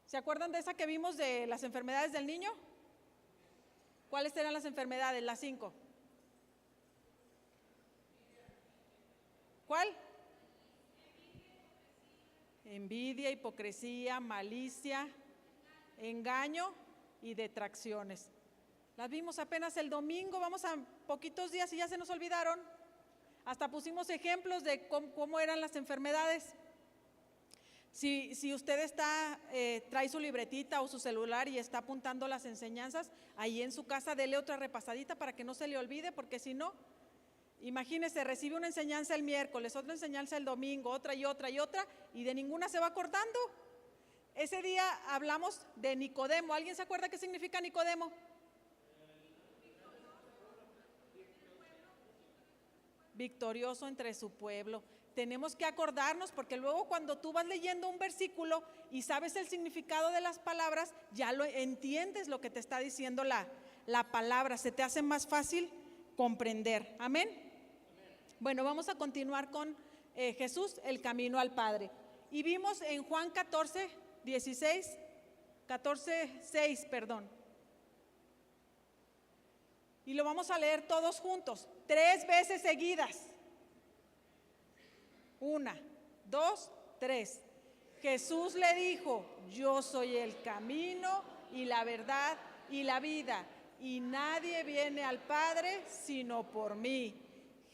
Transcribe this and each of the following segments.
¿Se acuerdan de esa que vimos de las enfermedades del niño? ¿Cuáles eran las enfermedades? Las 5. ¿Cuál? Envidia, hipocresía, malicia, engaño y detracciones. Las vimos apenas el domingo, vamos a poquitos días y ya se nos olvidaron. Hasta pusimos ejemplos de cómo eran las enfermedades. Si usted trae su libretita o su celular y está apuntando las enseñanzas, ahí en su casa dele otra repasadita para que no se le olvide, porque si no, imagínese, recibe una enseñanza el miércoles, otra enseñanza el domingo, otra y otra y otra, y de ninguna se va acordando. Ese día hablamos de Nicodemo. ¿Alguien se acuerda qué significa Nicodemo? Victorioso entre su pueblo. Tenemos que acordarnos, porque luego cuando tú vas leyendo un versículo y sabes el significado de las palabras, ya lo entiendes lo que te está diciendo la palabra, se te hace más fácil comprender. Amén. Bueno, vamos a continuar con Jesús, el camino al Padre. Y vimos en Juan 14:6, y lo vamos a leer todos juntos, 3 veces seguidas. 1, 2, 3. Jesús le dijo: yo soy el camino y la verdad y la vida, y nadie viene al Padre sino por mí.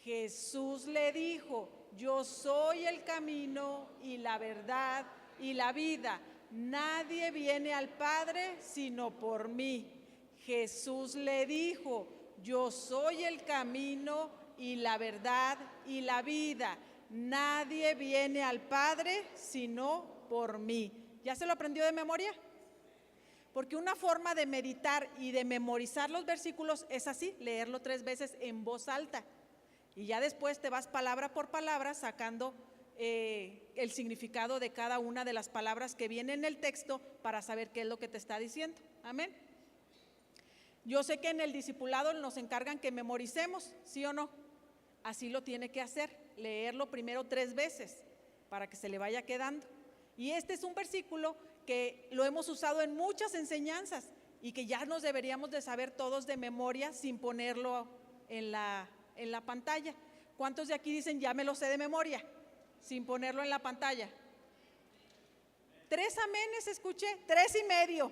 Jesús le dijo: yo soy el camino y la verdad y la vida, nadie viene al Padre sino por mí. Jesús le dijo: yo soy el camino y la verdad y la vida, nadie viene al Padre sino por mí. ¿Ya se lo aprendió de memoria? Porque una forma de meditar y de memorizar los versículos es así, leerlo 3 veces en voz alta. Y ya después te vas palabra por palabra sacando el significado de cada una de las palabras que viene en el texto para saber qué es lo que te está diciendo. Amén. Yo sé que en el discipulado nos encargan que memoricemos, ¿sí o no? Así lo tiene que hacer, leerlo primero 3 veces para que se le vaya quedando. Y este es un versículo que lo hemos usado en muchas enseñanzas y que ya nos deberíamos de saber todos de memoria sin ponerlo en la pantalla. ¿Cuántos de aquí dicen ya me lo sé de memoria sin ponerlo en la pantalla? 3 amenes escuché, 3 y medio.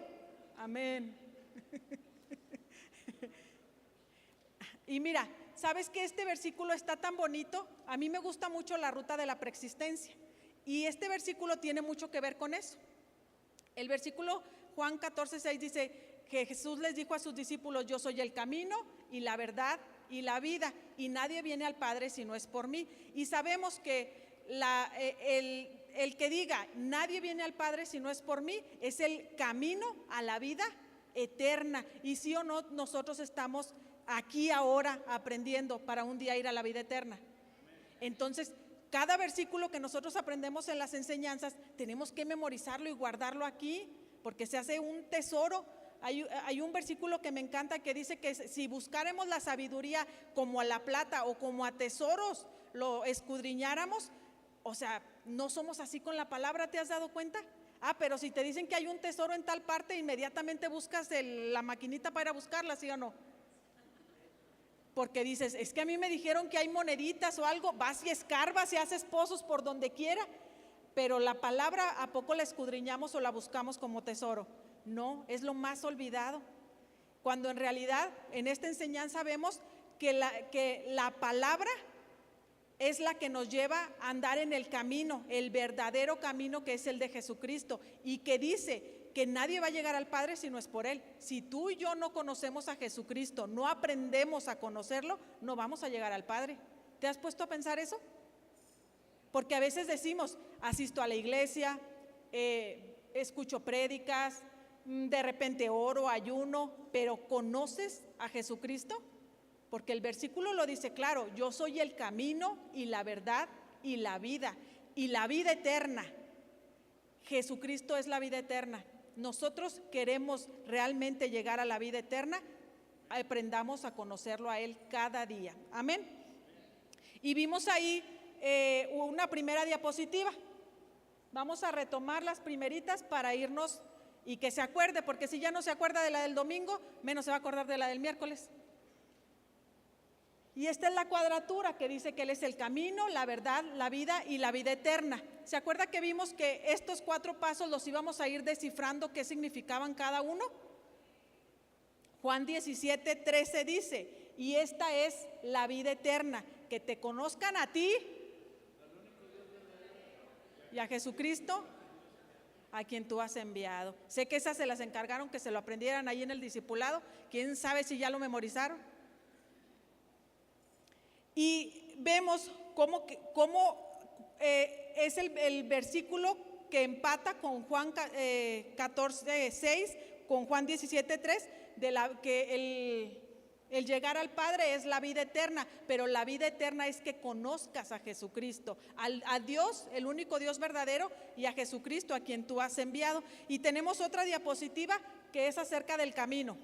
Amén. Y mira, ¿sabes que este versículo está tan bonito? A mí me gusta mucho la ruta de la preexistencia y este versículo tiene mucho que ver con eso. El versículo Juan 14:6 dice que Jesús les dijo a sus discípulos: yo soy el camino y la verdad y la vida, y nadie viene al Padre si no es por mí. Y sabemos que el que diga nadie viene al Padre si no es por mí es el camino a la vida eterna. Y sí o no, nosotros estamos aquí ahora aprendiendo para un día ir a la vida eterna. Entonces, cada versículo que nosotros aprendemos en las enseñanzas tenemos que memorizarlo y guardarlo aquí, porque se hace un tesoro. Hay un versículo que me encanta que dice que si buscáramos la sabiduría como a la plata o como a tesoros lo escudriñáramos, o sea, no somos así con la palabra, ¿te has dado cuenta? Pero si te dicen que hay un tesoro en tal parte, inmediatamente buscas la maquinita para ir a buscarla, ¿sí o no? Porque dices, es que a mí me dijeron que hay moneditas o algo, vas y escarbas y haces pozos por donde quiera, pero la palabra, ¿a poco la escudriñamos o la buscamos como tesoro? No, es lo más olvidado. Cuando en realidad en esta enseñanza vemos que la palabra es la que nos lleva a andar en el camino, el verdadero camino que es el de Jesucristo, y que dice que nadie va a llegar al Padre si no es por Él. Si tú y yo no conocemos a Jesucristo, no aprendemos a conocerlo, no vamos a llegar al Padre. ¿Te has puesto a pensar eso? Porque a veces decimos, asisto a la iglesia, escucho prédicas, de repente oro, ayuno, pero ¿conoces a Jesucristo? Porque el versículo lo dice claro: yo soy el camino y la verdad y la vida eterna. Jesucristo es la vida eterna. Nosotros queremos realmente llegar a la vida eterna, aprendamos a conocerlo a Él cada día. Amén. Y vimos ahí una primera diapositiva. Vamos a retomar las primeritas para irnos y que se acuerde, porque si ya no se acuerda de la del domingo, menos se va a acordar de la del miércoles. Y esta es la cuadratura que dice que Él es el camino, la verdad, la vida y la vida eterna. ¿Se acuerda que vimos que estos 4 pasos los íbamos a ir descifrando qué significaban cada uno? Juan 17:13 dice, y esta es la vida eterna, que te conozcan a ti y a Jesucristo, a quien tú has enviado. Sé que esas se las encargaron que se lo aprendieran ahí en el discipulado. ¿Quién sabe si ya lo memorizaron? Y vemos cómo es el versículo que empata con Juan 14:6, con Juan 17:3, que el llegar al Padre es la vida eterna, pero la vida eterna es que conozcas a Jesucristo, a Dios, el único Dios verdadero, y a Jesucristo, a quien tú has enviado. Y tenemos otra diapositiva que es acerca del camino.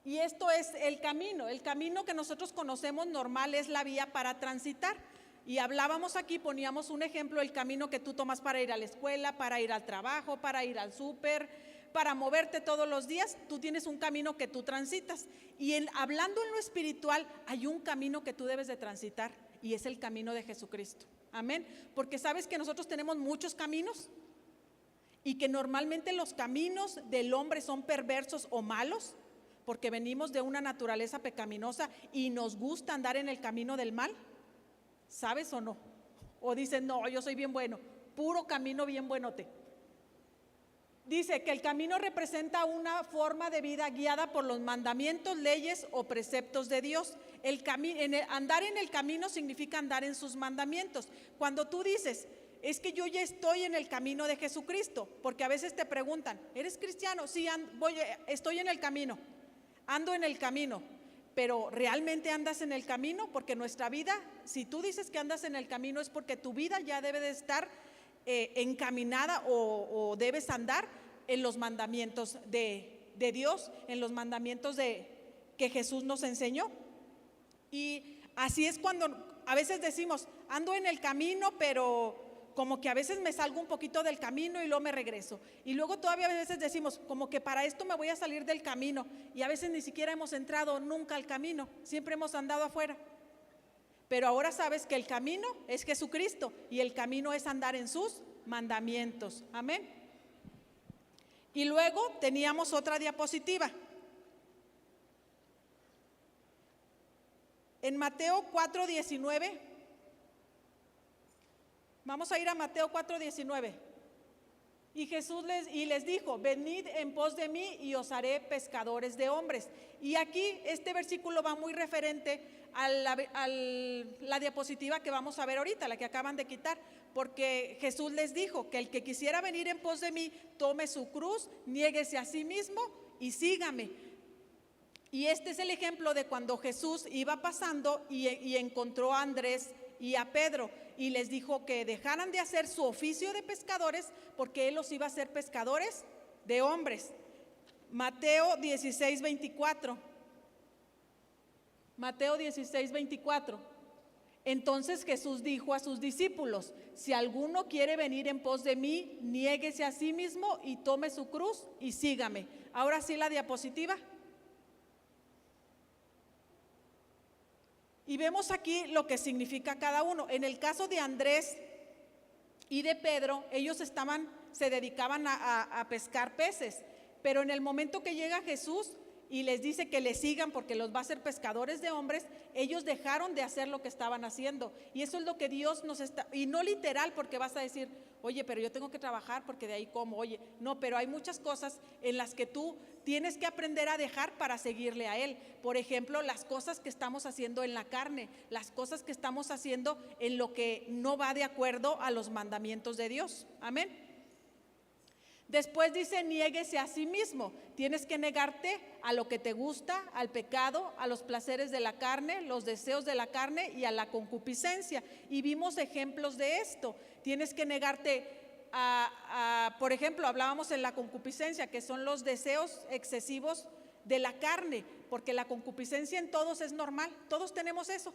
Y esto es el camino que nosotros conocemos normal es la vía para transitar. Y hablábamos aquí, poníamos un ejemplo, el camino que tú tomas para ir a la escuela, para ir al trabajo, para ir al súper, para moverte todos los días. Tú tienes un camino que tú transitas. Y hablando en lo espiritual, hay un camino que tú debes de transitar, y es el camino de Jesucristo. Amén. Porque sabes que nosotros tenemos muchos caminos, y que normalmente los caminos del hombre son perversos o malos, porque venimos de una naturaleza pecaminosa y nos gusta andar en el camino del mal. ¿Sabes o no? O dicen, no, yo soy bien bueno, puro camino bien buenote. Dice que el camino representa una forma de vida guiada por los mandamientos, leyes o preceptos de Dios. Andar en el camino significa andar en sus mandamientos. Cuando tú dices, es que yo ya estoy en el camino de Jesucristo, porque a veces te preguntan, ¿eres cristiano? Sí, estoy en el camino. Ando en el camino, pero ¿realmente andas en el camino? Porque nuestra vida, si tú dices que andas en el camino, es porque tu vida ya debe de estar encaminada o debes andar en los mandamientos de Dios, en los mandamientos que Jesús nos enseñó. Y así es cuando a veces decimos, ando en el camino, pero como que a veces me salgo un poquito del camino y luego me regreso. Y luego todavía a veces decimos, como que para esto me voy a salir del camino. Y a veces ni siquiera hemos entrado nunca al camino, siempre hemos andado afuera. Pero ahora sabes que el camino es Jesucristo y el camino es andar en sus mandamientos. Amén. Y luego teníamos otra diapositiva. En Mateo 4:19. Vamos a ir a Mateo 4:19. Y Jesús les dijo, venid en pos de mí y os haré pescadores de hombres. Y aquí este versículo va muy referente a la diapositiva que vamos a ver ahorita, la que acaban de quitar, porque Jesús les dijo que el que quisiera venir en pos de mí, tome su cruz, niéguese a sí mismo y sígame. Y este es el ejemplo de cuando Jesús iba pasando y encontró a Andrés y a Pedro, y les dijo que dejaran de hacer su oficio de pescadores, porque Él los iba a hacer pescadores de hombres. Mateo 16:24. Mateo 16:24. Entonces Jesús dijo a sus discípulos, si alguno quiere venir en pos de mí, niéguese a sí mismo y tome su cruz y sígame. Ahora sí la diapositiva. Y vemos aquí lo que significa cada uno. En el caso de Andrés y de Pedro, ellos se dedicaban a pescar peces, pero en el momento que llega Jesús y les dice que le sigan porque los va a hacer pescadores de hombres, ellos dejaron de hacer lo que estaban haciendo. Y eso es lo que Dios nos está, y no literal, porque vas a decir, oye, pero yo tengo que trabajar porque de ahí como, oye, no, pero hay muchas cosas en las que tú tienes que aprender a dejar para seguirle a Él. Por ejemplo, las cosas que estamos haciendo en la carne, las cosas que estamos haciendo en lo que no va de acuerdo a los mandamientos de Dios. Amén. Después dice, niéguese a sí mismo. Tienes que negarte a lo que te gusta, al pecado, a los placeres de la carne, los deseos de la carne y a la concupiscencia. Y vimos ejemplos de esto. Tienes que negarte por ejemplo, hablábamos en la concupiscencia, que son los deseos excesivos de la carne, porque la concupiscencia en todos es normal. Todos tenemos eso.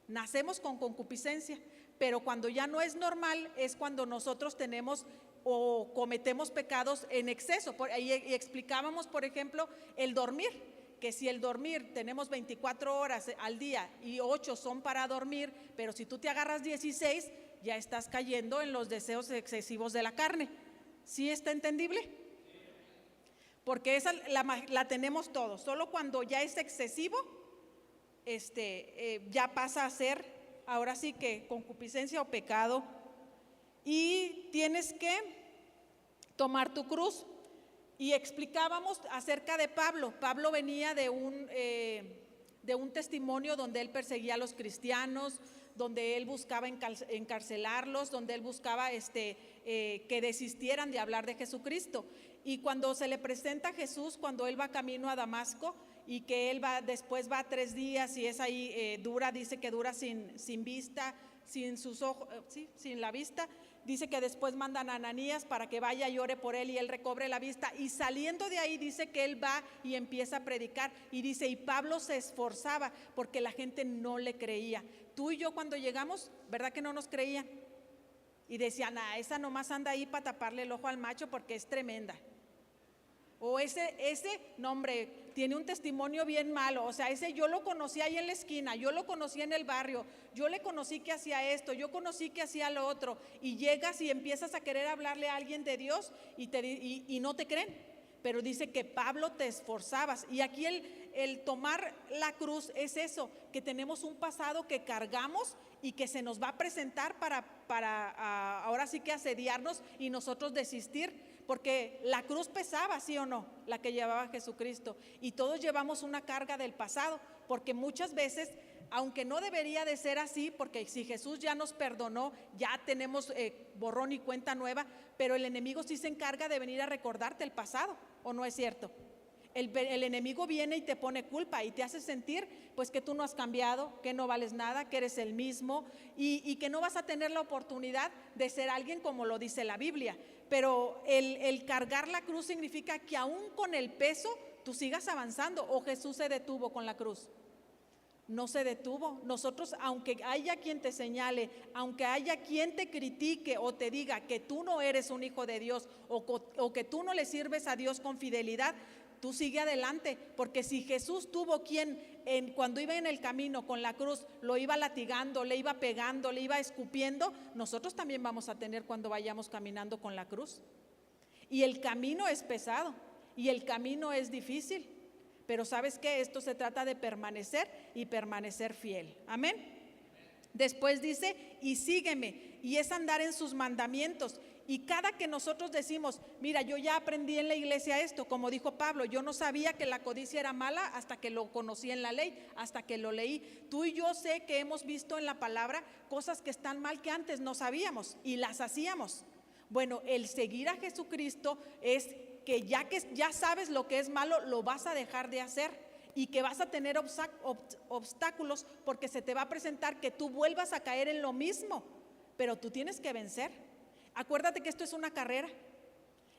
Nacemos con concupiscencia. pero cuando ya no es normal es cuando nosotros tenemos o cometemos pecados en exceso. Y explicábamos, por ejemplo, el dormir, que si el dormir tenemos 24 horas al día y 8 son para dormir, pero si tú te agarras 16, ya estás cayendo en los deseos excesivos de la carne. ¿Sí está entendible? Porque esa la tenemos todos. Solo cuando ya es excesivo, ya pasa a ser, ahora sí que concupiscencia o pecado. Y tienes que tomar tu cruz. Y explicábamos acerca de Pablo. Pablo venía de un testimonio donde él perseguía a los cristianos, donde él buscaba encarcelarlos, donde él buscaba que desistieran de hablar de Jesucristo. Y cuando se le presenta a Jesús, cuando él va camino a Damasco, y que él después va 3 días y es ahí dice que dura sin vista, sin sus ojos, sin la vista. Dice que después mandan a Ananías para que vaya y ore por él y él recobre la vista, y saliendo de ahí dice que él va y empieza a predicar, y dice, y Pablo se esforzaba porque la gente no le creía. Tú y yo cuando llegamos, ¿verdad que no nos creían? Y decían, esa nomás anda ahí para taparle el ojo al macho porque es tremenda. O ese, no hombre, tiene un testimonio bien malo. O sea, ese yo lo conocí ahí en la esquina, yo lo conocí en el barrio, yo le conocí que hacía esto, yo conocí que hacía lo otro. Y llegas y empiezas a querer hablarle a alguien de Dios y no te creen. Pero dice que Pablo te esforzabas. Y aquí el tomar la cruz es eso, que tenemos un pasado que cargamos y que se nos va a presentar para ahora sí que asediarnos y nosotros desistir. Porque la cruz pesaba, ¿sí o no? La que llevaba Jesucristo. Y todos llevamos una carga del pasado, porque muchas veces, aunque no debería de ser así, porque si Jesús ya nos perdonó, ya tenemos borrón y cuenta nueva, pero el enemigo sí se encarga de venir a recordarte el pasado, ¿o no es cierto? El enemigo viene y te pone culpa y te hace sentir pues que tú no has cambiado, que no vales nada, que eres el mismo y que no vas a tener la oportunidad de ser alguien como lo dice la Biblia. Pero el cargar la cruz significa que aún con el peso tú sigas avanzando. ¿O Jesús se detuvo con la cruz? No se detuvo. Nosotros, aunque haya quien te señale, aunque haya quien te critique o te diga que tú no eres un hijo de Dios o que tú no le sirves a Dios con fidelidad, tú sigue adelante, porque si Jesús tuvo quien cuando iba en el camino con la cruz lo iba latigando, le iba pegando, le iba escupiendo, nosotros también vamos a tener cuando vayamos caminando con la cruz. Y el camino es pesado y el camino es difícil, pero ¿sabes qué? Esto se trata de permanecer y permanecer fiel. Amén. Después dice, y sígueme, y es andar en sus mandamientos. Y cada que nosotros decimos, mira, yo ya aprendí en la iglesia esto, como dijo Pablo, yo no sabía que la codicia era mala hasta que lo conocí en la ley, hasta que lo leí. Tú y yo sé que hemos visto en la palabra cosas que están mal que antes no sabíamos y las hacíamos. Bueno, el seguir a Jesucristo es que ya sabes lo que es malo, lo vas a dejar de hacer. Y que vas a tener obstáculos porque se te va a presentar que tú vuelvas a caer en lo mismo, pero tú tienes que vencer. Acuérdate que esto es una carrera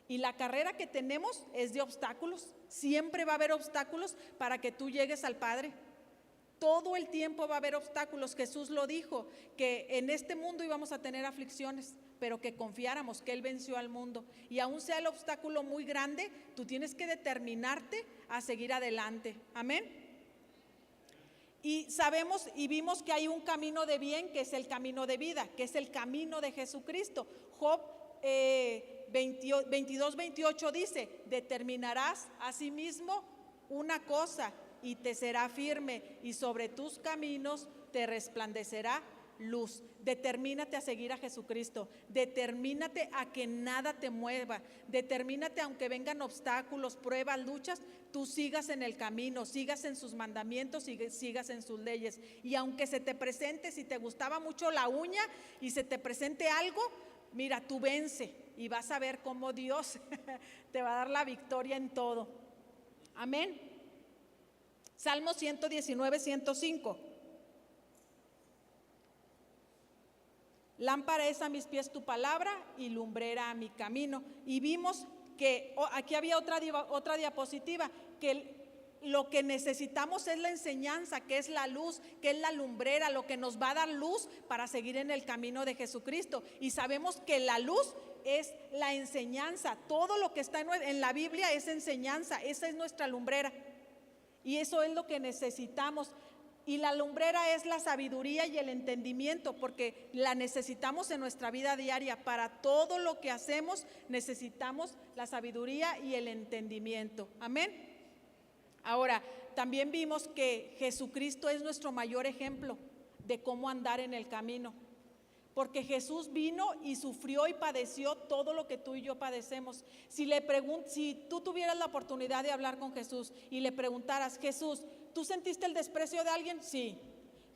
y la carrera que tenemos es de obstáculos. Siempre va a haber obstáculos para que tú llegues al Padre. Todo el tiempo va a haber obstáculos. Jesús lo dijo, que en este mundo íbamos a tener aflicciones, pero que confiáramos que Él venció al mundo. Y aún sea el obstáculo muy grande, tú tienes que determinarte a seguir adelante. Amén. Y sabemos y vimos que hay un camino de bien, que es el camino de vida, que es el camino de Jesucristo. Job 22:28 dice, determinarás a sí mismo una cosa y te será firme, y sobre tus caminos te resplandecerá luz. Determínate a seguir a Jesucristo, determínate a que nada te mueva, determínate aunque vengan obstáculos, pruebas, luchas, tú sigas en el camino, sigas en sus mandamientos y sigas en sus leyes. Y aunque se te presente, si te gustaba mucho la uña y se te presente algo, mira, tú vence y vas a ver cómo Dios te va a dar la victoria en todo. Amén. Salmo 119:105. Lámpara es a mis pies tu palabra y lumbrera a mi camino. Y vimos que aquí había otra diapositiva, que lo que necesitamos es la enseñanza, que es la luz, que es la lumbrera, lo que nos va a dar luz para seguir en el camino de Jesucristo. Y sabemos que la luz es la enseñanza. Todo lo que está en la Biblia es enseñanza. Esa es nuestra lumbrera. Y eso es lo que necesitamos. Y la lumbrera es la sabiduría y el entendimiento, porque la necesitamos en nuestra vida diaria. Para todo lo que hacemos necesitamos la sabiduría y el entendimiento. Amén. Ahora, también vimos que Jesucristo es nuestro mayor ejemplo de cómo andar en el camino. Porque Jesús vino y sufrió y padeció todo lo que tú y yo padecemos. Si tú tuvieras la oportunidad de hablar con Jesús y le preguntaras: Jesús, ¿tú sentiste el desprecio de alguien? Sí.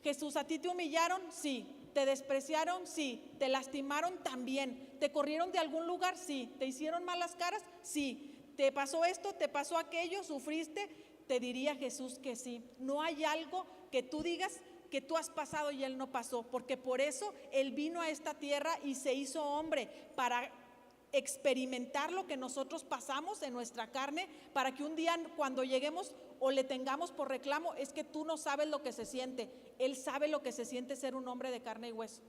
Jesús, ¿a ti te humillaron? Sí. ¿Te despreciaron? Sí. ¿Te lastimaron? También. ¿Te corrieron de algún lugar? Sí. ¿Te hicieron malas caras? Sí. ¿Te pasó esto? ¿Te pasó aquello? ¿Sufriste? Te diría Jesús que sí. No hay algo que tú digas que tú has pasado y Él no pasó, porque por eso Él vino a esta tierra y se hizo hombre, para experimentar lo que nosotros pasamos en nuestra carne, para que un día cuando lleguemos o le tengamos por reclamo: es que tú no sabes lo que se siente. Él sabe lo que se siente ser un hombre de carne y hueso.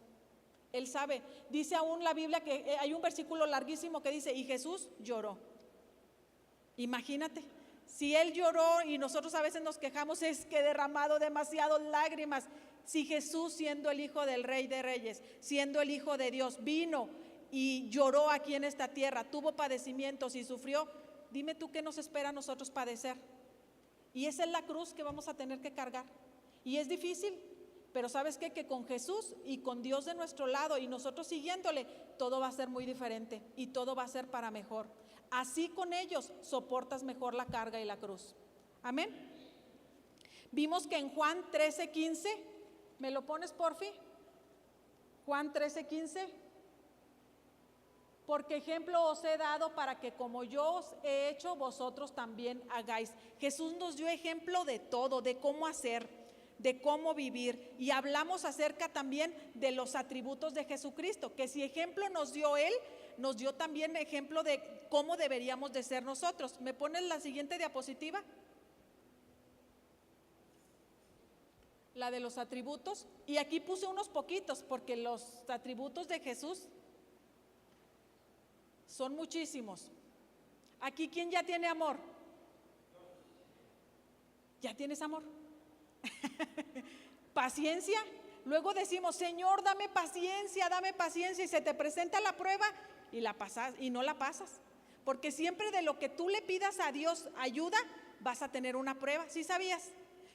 Él sabe. Dice aún la Biblia que hay un versículo larguísimo que dice: y Jesús lloró. Imagínate. Si Él lloró y nosotros a veces nos quejamos, es que derramado demasiadas lágrimas. Si Jesús, siendo el Hijo del Rey de Reyes, siendo el Hijo de Dios, vino y lloró aquí en esta tierra, tuvo padecimientos y sufrió, dime tú qué nos espera a nosotros padecer. Y esa es la cruz que vamos a tener que cargar. Y es difícil, pero ¿sabes qué? Que con Jesús y con Dios de nuestro lado y nosotros siguiéndole, todo va a ser muy diferente y todo va a ser para mejor. Así con ellos soportas mejor la carga y la cruz. Amén. Vimos que en Juan 13:15, ¿me lo pones, porfi? Juan 13:15. Porque ejemplo os he dado para que como yo os he hecho, vosotros también hagáis. Jesús nos dio ejemplo de todo, de cómo hacer, de cómo vivir. Y hablamos acerca también de los atributos de Jesucristo, que si ejemplo nos dio Él, nos dio también ejemplo de cómo deberíamos de ser nosotros. ¿Me pones la siguiente diapositiva? La de los atributos. Y aquí puse unos poquitos, porque los atributos de Jesús son muchísimos. Aquí, ¿quién ya tiene amor? ¿Ya tienes amor? Paciencia. Luego decimos: Señor, dame paciencia, y se te presenta la prueba y la pasas y no la pasas. Porque siempre de lo que tú le pidas a Dios ayuda, vas a tener una prueba. ¿Sí sabías?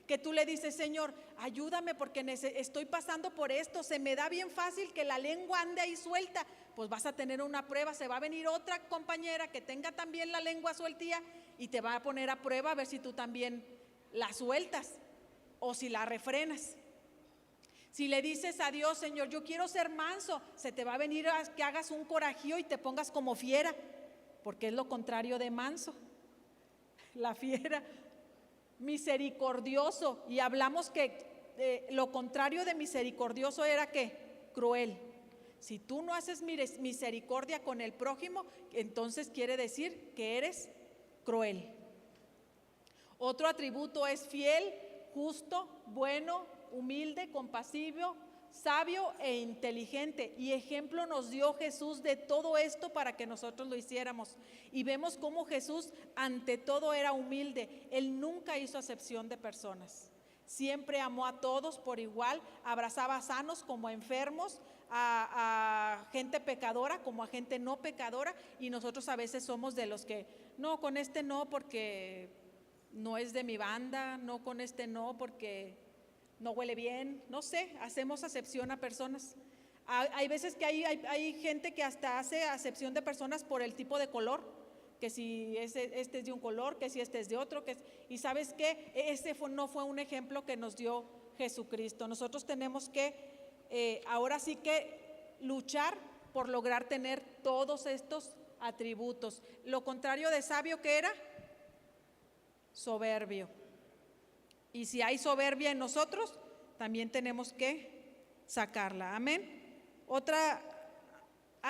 Que tú le dices: Señor, ayúdame porque estoy pasando por esto, se me da bien fácil que la lengua ande ahí suelta. Pues vas a tener una prueba, se va a venir otra compañera que tenga también la lengua sueltía y te va a poner a prueba a ver si tú también la sueltas o si la refrenas. Si le dices a Dios: Señor, yo quiero ser manso, se te va a venir a que hagas un corajío y te pongas como fiera, porque es lo contrario de manso, la fiera. Misericordioso, y hablamos que lo contrario de misericordioso era ¿qué? Cruel. Si tú no haces misericordia con el prójimo, entonces quiere decir que eres cruel. Otro atributo es fiel, justo, bueno, humilde, compasivo, sabio e inteligente. Y ejemplo nos dio Jesús de todo esto para que nosotros lo hiciéramos. Y vemos cómo Jesús ante todo era humilde. Él nunca hizo acepción de personas. Siempre amó a todos por igual, abrazaba a sanos como a enfermos, a gente pecadora como a gente no pecadora. Y nosotros a veces somos de los que, no, con este no porque no es de mi banda, no, con este no porque no huele bien, no sé, hacemos acepción a personas. Hay veces que hay gente que hasta hace acepción de personas por el tipo de color, que si este es de un color, que si este es de otro, y ¿sabes qué? Ese no fue un ejemplo que nos dio Jesucristo. Nosotros tenemos que, ahora sí que luchar por lograr tener todos estos atributos. Lo contrario de sabio, ¿qué era? Soberbio. Y si hay soberbia en nosotros, también tenemos que sacarla. Amén.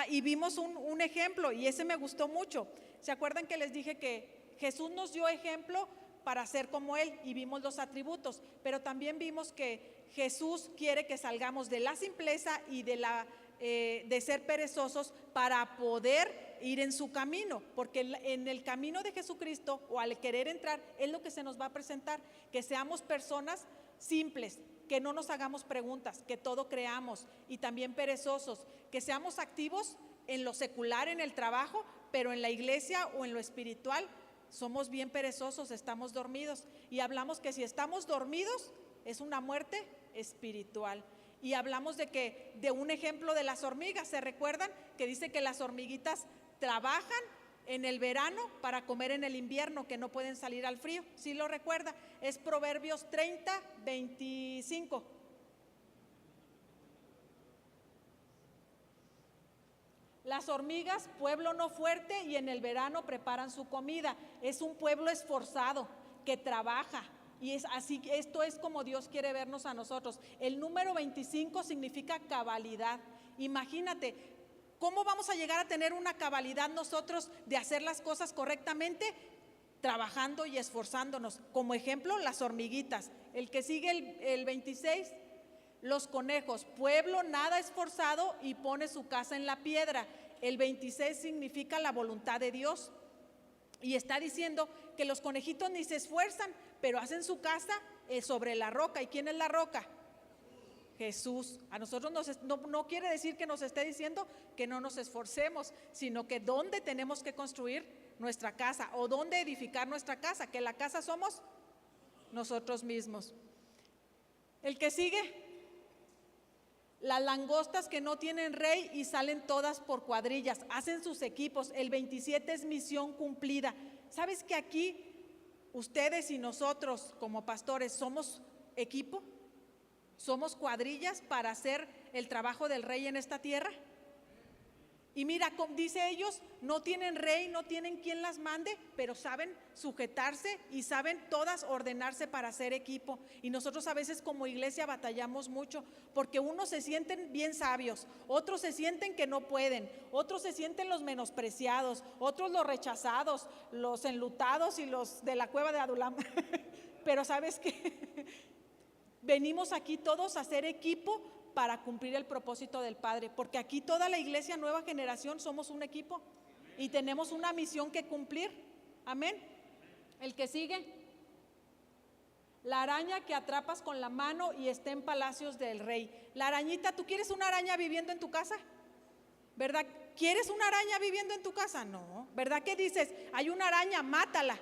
Y vimos un ejemplo, y ese me gustó mucho. ¿Se acuerdan que les dije que Jesús nos dio ejemplo para ser como Él y vimos los atributos, pero también vimos que Jesús quiere que salgamos de la simpleza y de ser perezosos para poder ir en su camino, porque en el camino de Jesucristo, o al querer entrar, es lo que se nos va a presentar, que seamos personas simples, que no nos hagamos preguntas, que todo creamos, y también perezosos, que seamos activos en lo secular, en el trabajo, pero en la iglesia o en lo espiritual somos bien perezosos, estamos dormidos, y hablamos que si estamos dormidos es una muerte espiritual. Y hablamos de un ejemplo de las hormigas. ¿Se recuerdan? Que dice que las hormiguitas trabajan en el verano para comer en el invierno, que no pueden salir al frío. ¿Sí lo recuerda? Es Proverbios 30, 25. Las hormigas, pueblo no fuerte, y en el verano preparan su comida. Es un pueblo esforzado que trabaja. Y es así, esto es como Dios quiere vernos a nosotros. El número 25 significa cabalidad. Imagínate, ¿cómo vamos a llegar a tener una cabalidad nosotros de hacer las cosas correctamente? Trabajando y esforzándonos. Como ejemplo, las hormiguitas. El que sigue, el 26, los conejos. Pueblo nada esforzado y pone su casa en la piedra. El 26 significa la voluntad de Dios. Y está diciendo que los conejitos ni se esfuerzan, pero hacen su casa sobre la roca. ¿Y quién es la roca? Jesús. A nosotros no quiere decir que nos esté diciendo que no nos esforcemos, sino que dónde tenemos que construir nuestra casa o dónde edificar nuestra casa, que la casa somos nosotros mismos. El que sigue, las langostas que no tienen rey y salen todas por cuadrillas, hacen sus equipos. El 27 es misión cumplida. ¿Sabes que aquí ustedes y nosotros como pastores somos equipo? ¿Somos cuadrillas para hacer el trabajo del rey en esta tierra? Y mira, como dice ellos, no tienen rey, no tienen quien las mande, pero saben sujetarse y saben todas ordenarse para hacer equipo. Y nosotros a veces como iglesia batallamos mucho, porque unos se sienten bien sabios, otros se sienten que no pueden, otros se sienten los menospreciados, otros los rechazados, los enlutados y los de la cueva de Adulam. Pero ¿sabes qué? Venimos aquí todos a hacer equipo para cumplir el propósito del Padre, porque aquí toda la iglesia Nueva Generación somos un equipo y tenemos una misión que cumplir. Amén. El que sigue, la araña que atrapas con la mano y está en palacios del rey. La arañita, ¿tú quieres una araña viviendo en tu casa? ¿Verdad? ¿Quieres una araña viviendo en tu casa? No. ¿Verdad que dices, hay una araña, mátala?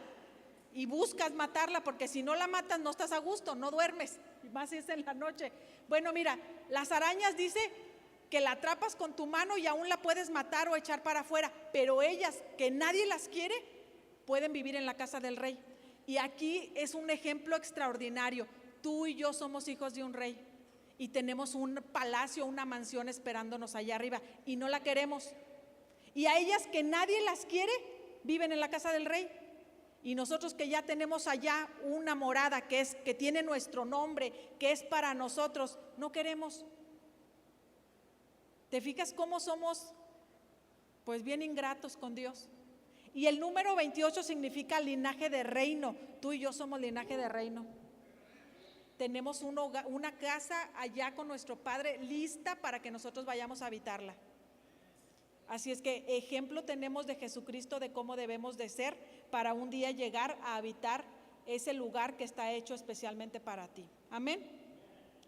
Y buscas matarla, porque si no la matas no estás a gusto, no duermes, más si es en la noche. Bueno, mira, las arañas dice que la atrapas con tu mano y aún la puedes matar o echar para afuera, pero ellas, que nadie las quiere, pueden vivir en la casa del rey. Y aquí es un ejemplo extraordinario. Tú y yo somos hijos de un rey y tenemos un palacio, una mansión esperándonos allá arriba y no la queremos. Y a ellas que nadie las quiere, viven en la casa del rey. Y nosotros que ya tenemos allá una morada que tiene nuestro nombre, que es para nosotros, no queremos. ¿Te fijas cómo somos? Pues bien ingratos con Dios. Y el número 28 significa linaje de reino. Tú y yo somos linaje de reino. Tenemos una casa allá con nuestro Padre lista para que nosotros vayamos a habitarla. Así es que ejemplo tenemos de Jesucristo de cómo debemos de ser para un día llegar a habitar ese lugar que está hecho especialmente para ti. Amén.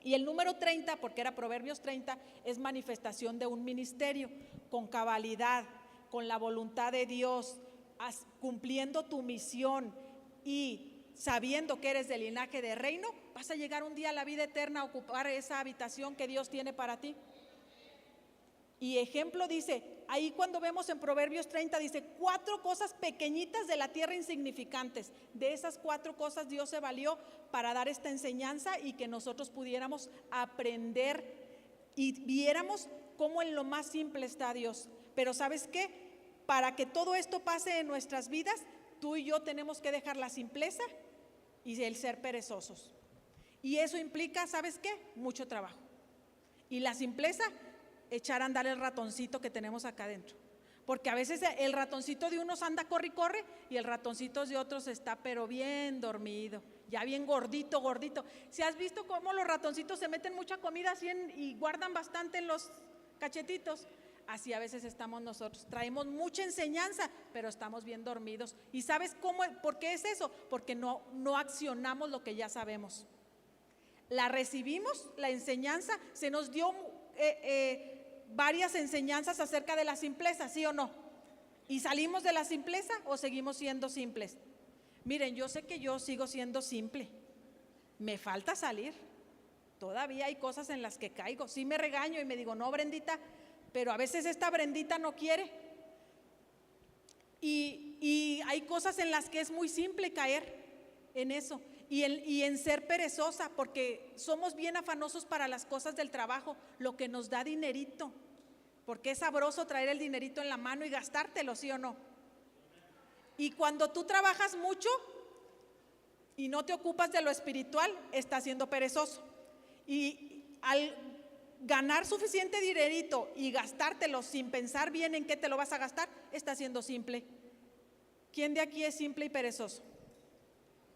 Y el número 30, porque era Proverbios 30, es manifestación de un ministerio con cabalidad, con la voluntad de Dios, cumpliendo tu misión y sabiendo que eres del linaje de reino, vas a llegar un día a la vida eterna a ocupar esa habitación que Dios tiene para ti. Y ejemplo dice, ahí cuando vemos en Proverbios 30 dice 4 cosas pequeñitas de la tierra insignificantes. De esas 4 cosas Dios se valió para dar esta enseñanza y que nosotros pudiéramos aprender y viéramos cómo en lo más simple está Dios. Pero ¿sabes qué? Para que todo esto pase en nuestras vidas, tú y yo tenemos que dejar la simpleza y el ser perezosos. Y eso implica, ¿sabes qué? Mucho trabajo. Y la simpleza, echar a andar el ratoncito que tenemos acá adentro. Porque a veces el ratoncito de unos anda corre y corre y el ratoncito de otros está pero bien dormido, ya bien gordito, gordito. ¿Si has visto cómo los ratoncitos se meten mucha comida así y guardan bastante en los cachetitos? Así a veces estamos nosotros, traemos mucha enseñanza, pero estamos bien dormidos. ¿Y sabes por qué es eso? Porque no accionamos lo que ya sabemos. La recibimos, la enseñanza, se nos dio varias enseñanzas acerca de la simpleza, ¿sí o no? ¿Y salimos de la simpleza o seguimos siendo simples? Miren, yo sé que yo sigo siendo simple, me falta salir, todavía hay cosas en las que caigo, sí me regaño y me digo, no, Brendita, pero a veces esta Brendita no quiere. Y hay cosas en las que es muy simple caer en eso. Y en ser perezosa, porque somos bien afanosos para las cosas del trabajo, lo que nos da dinerito, porque es sabroso traer el dinerito en la mano y gastártelo, ¿sí o no? Y cuando tú trabajas mucho y no te ocupas de lo espiritual, estás siendo perezoso. Y al ganar suficiente dinerito y gastártelo sin pensar bien en qué te lo vas a gastar, estás siendo simple. ¿Quién de aquí es simple y perezoso?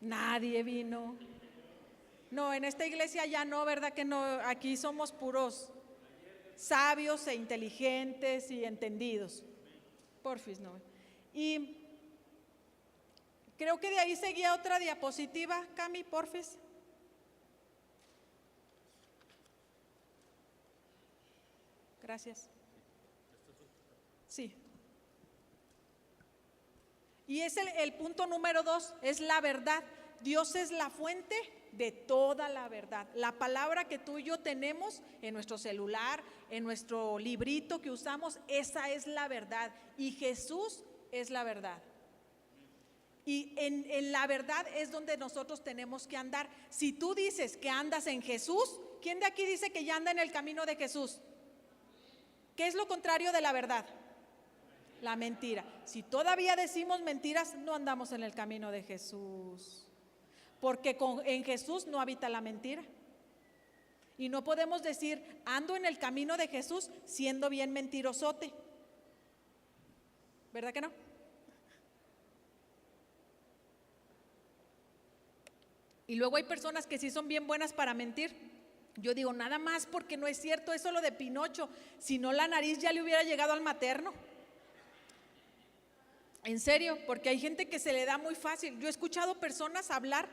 Nadie vino. No, en esta iglesia ya no, ¿verdad que no? Aquí somos puros sabios e inteligentes y entendidos. Porfis, no. Y creo que de ahí seguía otra diapositiva, Cami, porfis. Gracias. Sí. Y es el punto número 2, es la verdad. Dios es la fuente de toda la verdad. La palabra que tú y yo tenemos en nuestro celular, en nuestro librito que usamos, esa es la verdad. Y Jesús es la verdad. Y en la verdad es donde nosotros tenemos que andar. Si tú dices que andas en Jesús, ¿quién de aquí dice que ya anda en el camino de Jesús? ¿Qué es lo contrario de la verdad? La mentira. Si todavía decimos mentiras, no andamos en el camino de Jesús, porque en Jesús no habita la mentira. Y no podemos decir, ando en el camino de Jesús siendo bien mentirosote. ¿Verdad que no? Y luego hay personas que sí son bien buenas para mentir. Yo digo, nada más porque no es cierto, eso lo de Pinocho, si no la nariz ya le hubiera llegado al materno. En serio, porque hay gente que se le da muy fácil. Yo he escuchado personas hablar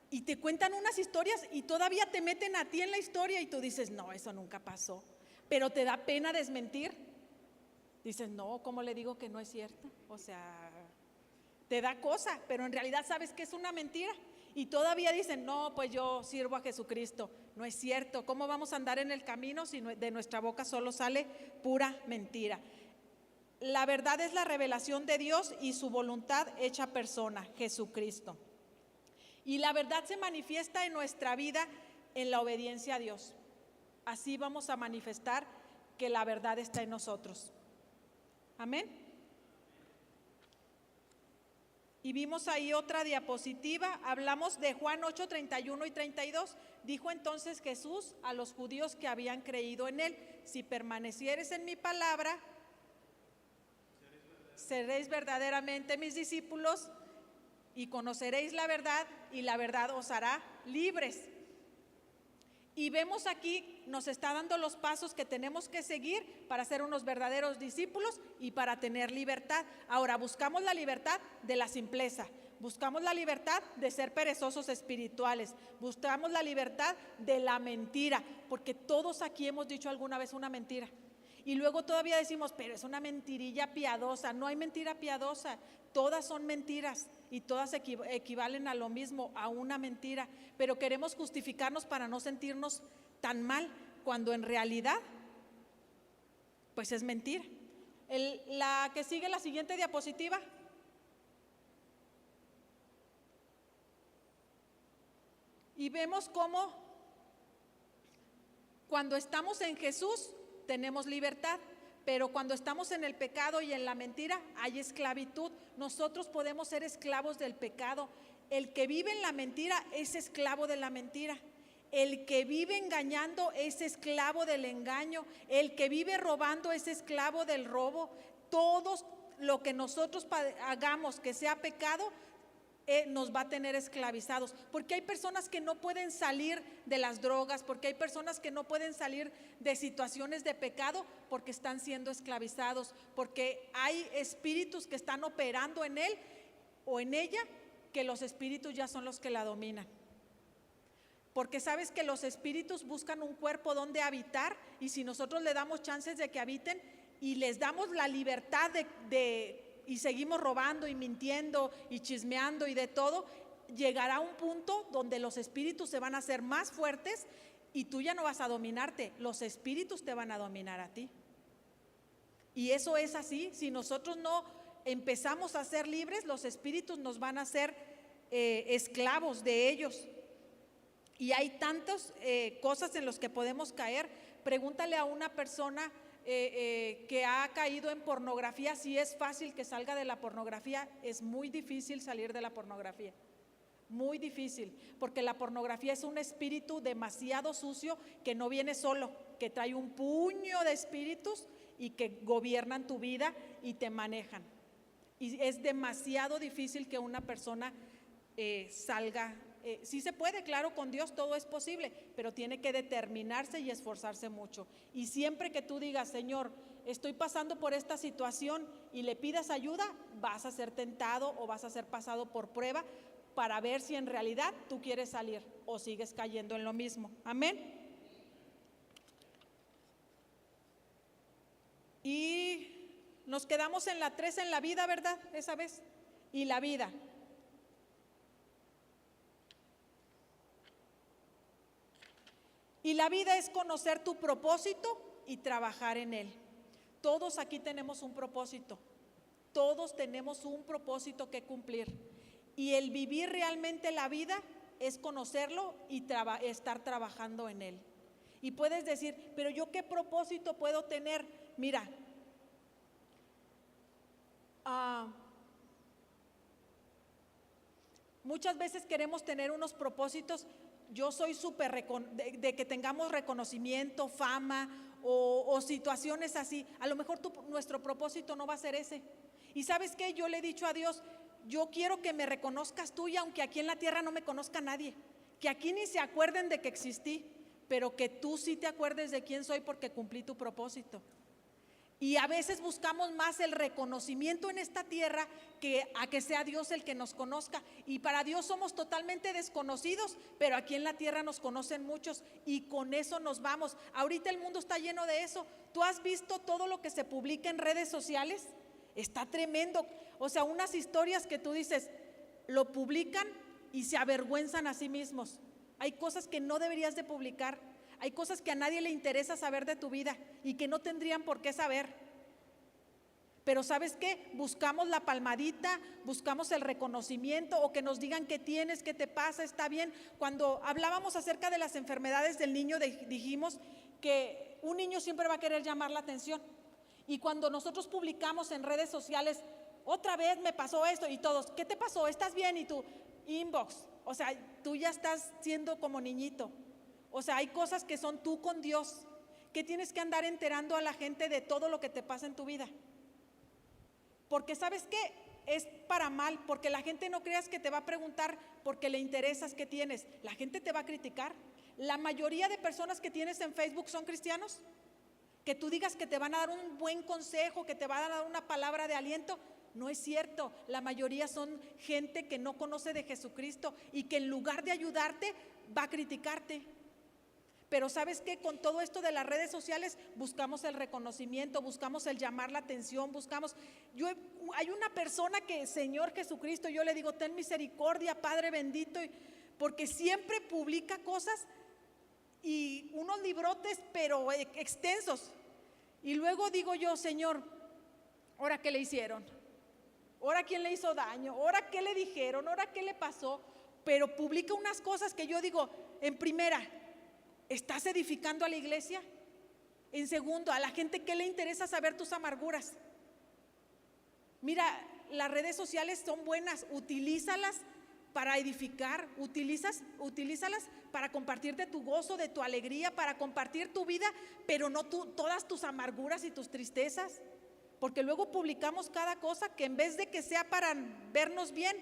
y te cuentan unas historias y todavía te meten a ti en la historia y tú dices, no, eso nunca pasó. Pero te da pena desmentir. Dices, no, ¿cómo le digo que no es cierto? O sea, te da cosa, pero en realidad sabes que es una mentira. Y todavía dicen, no, pues yo sirvo a Jesucristo. No es cierto. ¿Cómo vamos a andar en el camino si de nuestra boca solo sale pura mentira? La verdad es la revelación de Dios y su voluntad hecha persona, Jesucristo. Y la verdad se manifiesta en nuestra vida en la obediencia a Dios. Así vamos a manifestar que la verdad está en nosotros. Amén. Y vimos ahí otra diapositiva, hablamos de Juan 8, 31 y 32. Dijo entonces Jesús a los judíos que habían creído en él, si permanecieres en mi palabra, seréis verdaderamente mis discípulos y conoceréis la verdad y la verdad os hará libres. Y vemos aquí, nos está dando los pasos que tenemos que seguir para ser unos verdaderos discípulos y para tener libertad. Ahora, buscamos la libertad de la simpleza, buscamos la libertad de ser perezosos espirituales, buscamos la libertad de la mentira, porque todos aquí hemos dicho alguna vez una mentira. Y luego todavía decimos, pero es una mentirilla piadosa. No hay mentira piadosa, todas son mentiras y todas equivalen a lo mismo, a una mentira. Pero queremos justificarnos para no sentirnos tan mal, cuando en realidad, pues es mentira. La que sigue, la siguiente diapositiva. Y vemos cómo cuando estamos en Jesús tenemos libertad, pero cuando estamos en el pecado y en la mentira hay esclavitud. Nosotros podemos ser esclavos del pecado. El que vive en la mentira es esclavo de la mentira. El que vive engañando es esclavo del engaño. El que vive robando es esclavo del robo. Todos lo que nosotros hagamos que sea pecado, nos va a tener esclavizados, porque hay personas que no pueden salir de las drogas, porque hay personas que no pueden salir de situaciones de pecado porque están siendo esclavizados, porque hay espíritus que están operando en él o en ella, que los espíritus ya son los que la dominan. Porque sabes que los espíritus buscan un cuerpo donde habitar, y si nosotros le damos chances de que habiten y les damos la libertad y seguimos robando y mintiendo y chismeando y de todo, llegará un punto donde los espíritus se van a hacer más fuertes y tú ya no vas a dominarte, los espíritus te van a dominar a ti. Y eso es así. Si nosotros no empezamos a ser libres, los espíritus nos van a hacer esclavos de ellos. Y hay tantas cosas en las que podemos caer. Pregúntale a una persona que ha caído en pornografía si es fácil que salga de la pornografía. Es muy difícil salir de la pornografía, muy difícil, porque la pornografía es un espíritu demasiado sucio que no viene solo, que trae un puño de espíritus y que gobiernan tu vida y te manejan. Y es demasiado difícil que una persona salga. Sí se puede, claro, con Dios todo es posible, pero tiene que determinarse y esforzarse mucho. Y siempre que tú digas, Señor, estoy pasando por esta situación, y le pidas ayuda, vas a ser tentado o vas a ser pasado por prueba para ver si en realidad tú quieres salir o sigues cayendo en lo mismo. Amén. Y nos quedamos en la 3, en la vida, ¿verdad? Esa vez. Y la vida. Y la vida es conocer tu propósito y trabajar en él. Todos aquí tenemos un propósito. Todos tenemos un propósito que cumplir. Y el vivir realmente la vida es conocerlo y estar trabajando en él. Y puedes decir, pero yo ¿qué propósito puedo tener? Mira, muchas veces queremos tener unos propósitos. Yo soy súper de que tengamos reconocimiento, fama o situaciones así. A lo mejor nuestro propósito no va a ser ese. Y ¿sabes qué? Yo le he dicho a Dios, yo quiero que me reconozcas tú, y aunque aquí en la tierra no me conozca nadie, que aquí ni se acuerden de que existí, pero que tú sí te acuerdes de quién soy porque cumplí tu propósito. Y a veces buscamos más el reconocimiento en esta tierra que a que sea Dios el que nos conozca. Y para Dios somos totalmente desconocidos, pero aquí en la tierra nos conocen muchos y con eso nos vamos. Ahorita el mundo está lleno de eso. ¿Tú has visto todo lo que se publica en redes sociales? Está tremendo. O sea, unas historias que tú dices, lo publican y se avergüenzan a sí mismos. Hay cosas que no deberías de publicar. Hay cosas que a nadie le interesa saber de tu vida y que no tendrían por qué saber. Pero ¿sabes qué? Buscamos la palmadita, buscamos el reconocimiento o que nos digan qué tienes, qué te pasa, está bien. Cuando hablábamos acerca de las enfermedades del niño, dijimos que un niño siempre va a querer llamar la atención. Y cuando nosotros publicamos en redes sociales, otra vez me pasó esto, y todos, ¿qué te pasó? ¿Estás bien? Y tú, inbox. O sea, tú ya estás siendo como niñito. O sea, hay cosas que son tú con Dios, que tienes que andar enterando a la gente de todo lo que te pasa en tu vida. Porque ¿sabes qué? Es para mal, porque la gente no creas que te va a preguntar porque le interesas qué tienes. La gente te va a criticar. La mayoría de personas que tienes en Facebook son cristianos. Que tú digas que te van a dar un buen consejo, que te van a dar una palabra de aliento. No es cierto, la mayoría son gente que no conoce de Jesucristo y que en lugar de ayudarte va a criticarte. Pero ¿sabes qué? Con todo esto de las redes sociales buscamos el reconocimiento, buscamos el llamar la atención, hay una persona que, Señor Jesucristo, yo le digo, ten misericordia, Padre bendito, porque siempre publica cosas y unos librotes pero extensos. Y luego digo yo, Señor, ¿ahora qué le hicieron? ¿Ahora quién le hizo daño? ¿Ahora qué le dijeron? ¿Ahora qué le pasó? Pero publica unas cosas que yo digo, en primera, ¿estás edificando a la iglesia? En segundo, a la gente, ¿qué le interesa saber tus amarguras? Mira, las redes sociales son buenas, utilízalas para edificar, utilízalas para compartirte tu gozo, de tu alegría, para compartir tu vida, pero no todas tus amarguras y tus tristezas. porque luego publicamos cada cosa que en vez de que sea para vernos bien,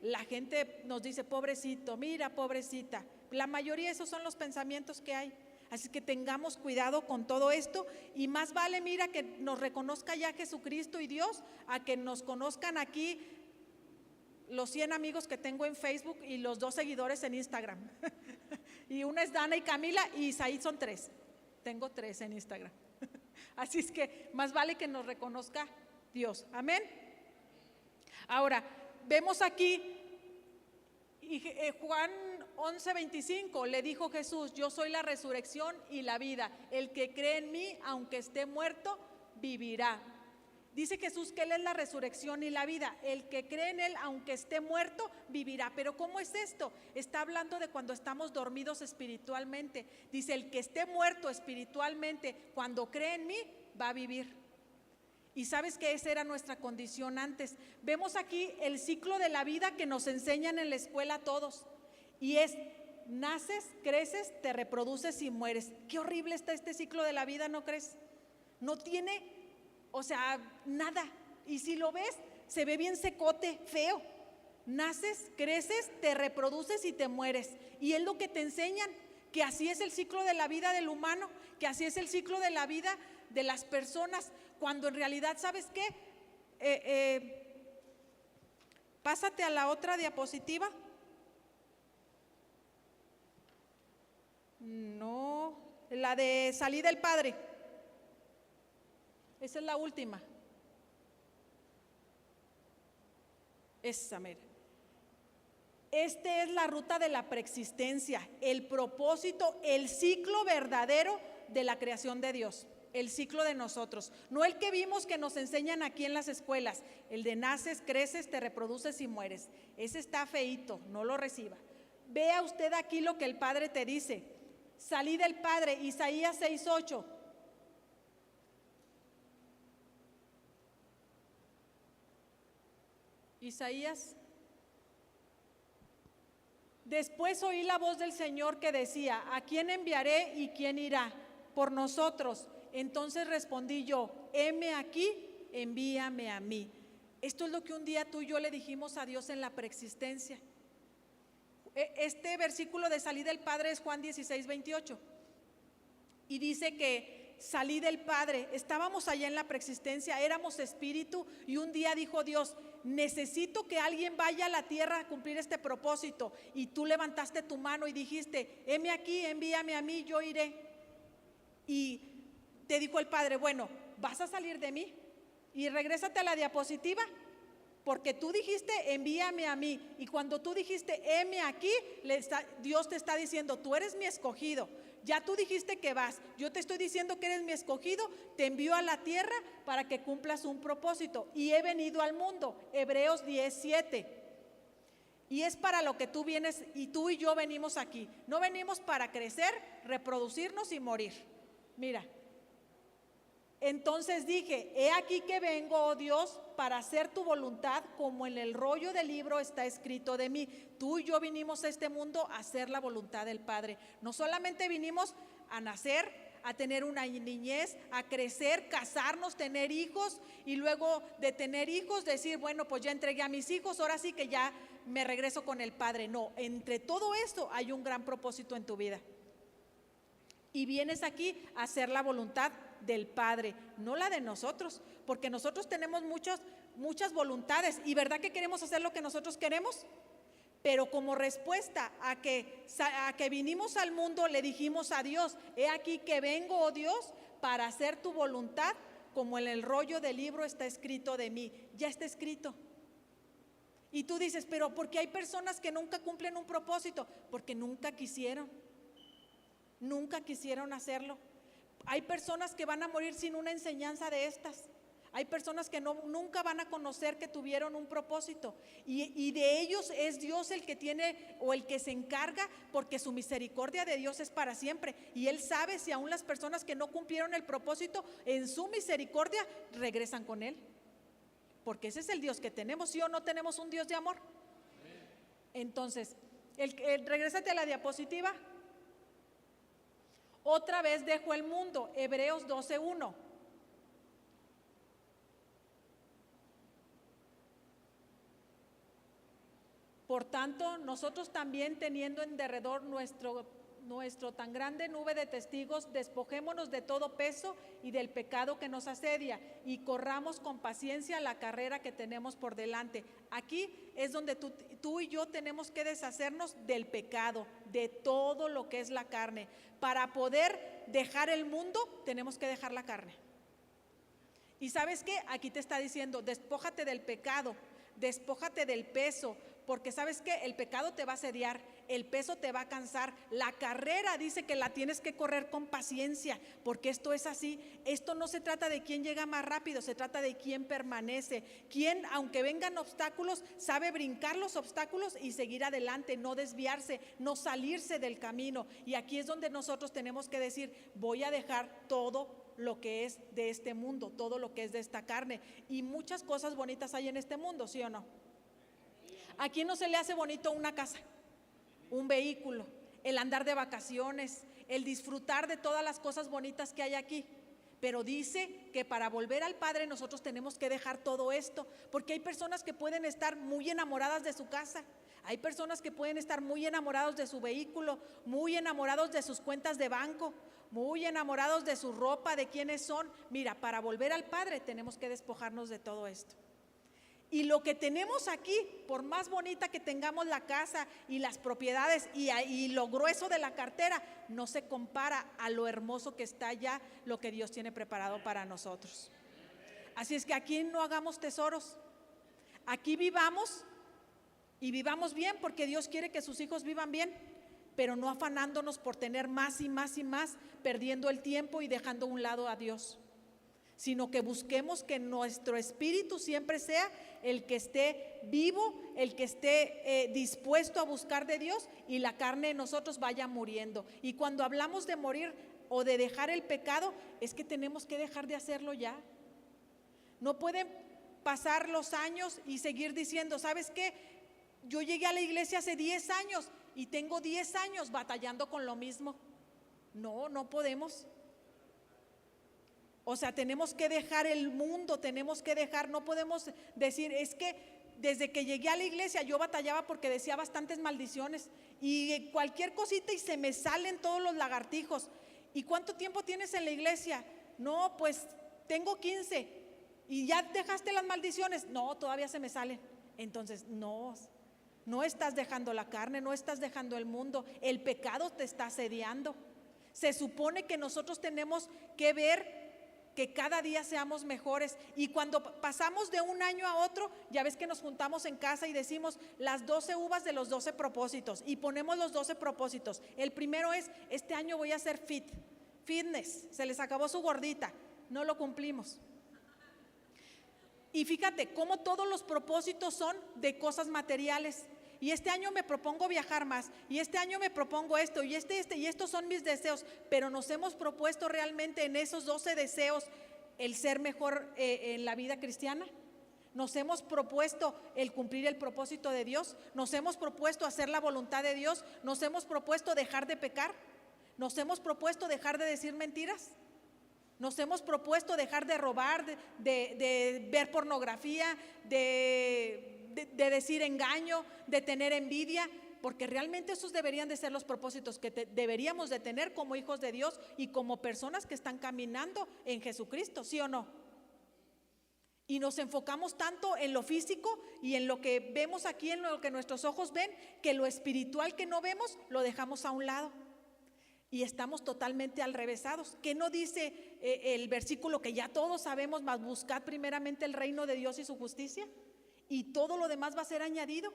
la gente nos dice, pobrecito, mira, pobrecita. La mayoría de esos son los pensamientos que hay. Así que tengamos cuidado con todo esto, y más vale, mira, que nos reconozca ya Jesucristo y Dios, a que nos conozcan aquí los 100 amigos que tengo en Facebook y los 2 seguidores en Instagram. Y una es Dana y Camila, y Isaí son 3. Tengo 3 en Instagram. Así es que más vale que nos reconozca Dios. Amén. Ahora, vemos aquí Juan 11:25, le dijo Jesús, yo soy la resurrección y la vida. El que cree en mí, aunque esté muerto, vivirá. Dice Jesús que Él es la resurrección y la vida. El que cree en Él, aunque esté muerto, vivirá. Pero ¿cómo es esto? Está hablando de cuando estamos dormidos espiritualmente. Dice, el que esté muerto espiritualmente, cuando cree en mí, va a vivir. Y sabes que esa era nuestra condición antes. Vemos aquí el ciclo de la vida que nos enseñan en la escuela a todos. Y es, naces, creces, te reproduces y mueres. Qué horrible está este ciclo de la vida, ¿no crees? No tiene, o sea, nada. Y si lo ves, se ve bien secote, feo. Naces, creces, te reproduces y te mueres. Y es lo que te enseñan, que así es el ciclo de la vida del humano, que así es el ciclo de la vida de las personas, cuando en realidad, ¿sabes qué? Pásate a la otra diapositiva. No, la de salir del Padre. Esa es la última. Esa, mira. Esta es la ruta de la preexistencia, el propósito, el ciclo verdadero de la creación de Dios. El ciclo de nosotros, no el que vimos que nos enseñan aquí en las escuelas, el de naces, creces, te reproduces y mueres. Ese está feíto, no lo reciba. Vea usted aquí lo que el Padre te dice. Salí del Padre, Isaías 6:8. Isaías. Después oí la voz del Señor que decía, ¿a quién enviaré y quién irá por nosotros? Entonces respondí yo, heme aquí, envíame a mí. Esto es lo que un día tú y yo le dijimos a Dios en la preexistencia. Este versículo de salir del Padre es Juan 16:28. Y dice que salí del Padre, estábamos allá en la preexistencia, éramos espíritu, y un día dijo Dios, necesito que alguien vaya a la tierra a cumplir este propósito. Y tú levantaste tu mano y dijiste, heme aquí, envíame a mí, yo iré. Y te dijo el Padre, bueno, vas a salir de mí. Y regrésate a la diapositiva, porque tú dijiste, envíame a mí. Y cuando tú dijiste, heme aquí, Dios te está diciendo, tú eres mi escogido. Ya tú dijiste que vas, yo te estoy diciendo que eres mi escogido, te envío a la tierra para que cumplas un propósito. Y he venido al mundo, Hebreos 10:7. Y es para lo que tú vienes, y tú y yo venimos aquí. No venimos para crecer, reproducirnos y morir. Mira. Entonces dije, he aquí que vengo, oh Dios, para hacer tu voluntad, como en el rollo del libro está escrito de mí. Tú y yo vinimos a este mundo a hacer la voluntad del Padre. No solamente vinimos a nacer, a tener una niñez, a crecer, casarnos, tener hijos, y luego de tener hijos decir, bueno, pues ya entregué a mis hijos, ahora sí que ya me regreso con el Padre. No, entre todo esto hay un gran propósito en tu vida. Y vienes aquí a hacer la voluntad del Padre, no la de nosotros, porque nosotros tenemos muchas voluntades, y verdad que queremos hacer lo que nosotros queremos, pero como respuesta a que vinimos al mundo, le dijimos a Dios, he aquí que vengo, oh Dios, para hacer tu voluntad, como en el rollo del libro está escrito de mí. Ya está escrito. Y tú dices, pero ¿por qué hay personas que nunca cumplen un propósito? Porque nunca quisieron hacerlo. Hay personas que van a morir sin una enseñanza de estas. Hay personas que nunca van a conocer que tuvieron un propósito. Y de ellos es Dios el que tiene, o el que se encarga, porque su misericordia de Dios es para siempre. Y Él sabe si aún las personas que no cumplieron el propósito, en su misericordia regresan con Él. Porque ese es el Dios que tenemos. ¿Sí o no tenemos un Dios de amor? Entonces, regrésate a la diapositiva. Otra vez dejó el mundo, Hebreos 12:1. Por tanto, nosotros también, teniendo en derredor nuestro tan grande nube de testigos, despojémonos de todo peso y del pecado que nos asedia, y corramos con paciencia la carrera que tenemos por delante. Aquí es donde tú y yo tenemos que deshacernos del pecado, de todo lo que es la carne. Para poder dejar el mundo, tenemos que dejar la carne. Y ¿sabes qué? Aquí te está diciendo, despójate del pecado, despójate del peso, porque ¿sabes qué? El pecado te va a asediar, el peso te va a cansar. La carrera dice que la tienes que correr con paciencia, porque esto es así. Esto no se trata de quién llega más rápido, se trata de quién permanece, quién, aunque vengan obstáculos, sabe brincar los obstáculos y seguir adelante, no desviarse, no salirse del camino. Y aquí es donde nosotros tenemos que decir, voy a dejar todo lo que es de este mundo, todo lo que es de esta carne. Y muchas cosas bonitas hay en este mundo, ¿sí o no? ¿A quién no se le hace bonito una casa, un vehículo, el andar de vacaciones, el disfrutar de todas las cosas bonitas que hay aquí? Pero dice que para volver al Padre nosotros tenemos que dejar todo esto, porque hay personas que pueden estar muy enamoradas de su casa, hay personas que pueden estar muy enamorados de su vehículo, muy enamorados de sus cuentas de banco, muy enamorados de su ropa, de quiénes son. Mira, para volver al Padre tenemos que despojarnos de todo esto. Y lo que tenemos aquí, por más bonita que tengamos la casa y las propiedades y lo grueso de la cartera, no se compara a lo hermoso que está allá, lo que Dios tiene preparado para nosotros. Así es que aquí no hagamos tesoros, aquí vivamos y vivamos bien, porque Dios quiere que sus hijos vivan bien, pero no afanándonos por tener más y más y más, perdiendo el tiempo y dejando a un lado a Dios, sino que busquemos que nuestro espíritu siempre sea el que esté vivo, el que esté dispuesto a buscar de Dios, y la carne en nosotros vaya muriendo. Y cuando hablamos de morir o de dejar el pecado, es que tenemos que dejar de hacerlo ya. No pueden pasar los años y seguir diciendo, ¿sabes qué? Yo llegué a la iglesia hace 10 años y tengo 10 años batallando con lo mismo. No, no podemos. O sea, tenemos que dejar el mundo, tenemos que dejar, no podemos decir, es que desde que llegué a la iglesia yo batallaba porque decía bastantes maldiciones y cualquier cosita y se me salen todos los lagartijos. ¿Y cuánto tiempo tienes en la iglesia? No, pues tengo 15. ¿Y ya dejaste las maldiciones? No, todavía se me salen. Entonces, no estás dejando la carne, no estás dejando el mundo, el pecado te está asediando. Se supone que nosotros tenemos que ver que cada día seamos mejores, y cuando pasamos de un año a otro, ya ves que nos juntamos en casa y decimos las 12 uvas de los 12 propósitos, y ponemos los 12 propósitos. El primero es, este año voy a ser fitness, se les acabó su gordita, no lo cumplimos. Y fíjate cómo todos los propósitos son de cosas materiales. Y este año me propongo viajar más, y este año me propongo esto, y y estos son mis deseos, pero nos hemos propuesto realmente en esos 12 deseos el ser mejor en la vida cristiana. Nos hemos propuesto el cumplir el propósito de Dios, nos hemos propuesto hacer la voluntad de Dios, nos hemos propuesto dejar de pecar, nos hemos propuesto dejar de decir mentiras, nos hemos propuesto dejar de robar, de ver pornografía, de decir engaño, de tener envidia, porque realmente esos deberían de ser los propósitos que deberíamos de tener como hijos de Dios y como personas que están caminando en Jesucristo, ¿sí o no? Y nos enfocamos tanto en lo físico y en lo que vemos aquí, en lo que nuestros ojos ven, que lo espiritual que no vemos lo dejamos a un lado. Y estamos totalmente alrevesados. ¿Qué no dice el versículo que ya todos sabemos, mas buscad primeramente el reino de Dios y su justicia? Y todo lo demás va a ser añadido.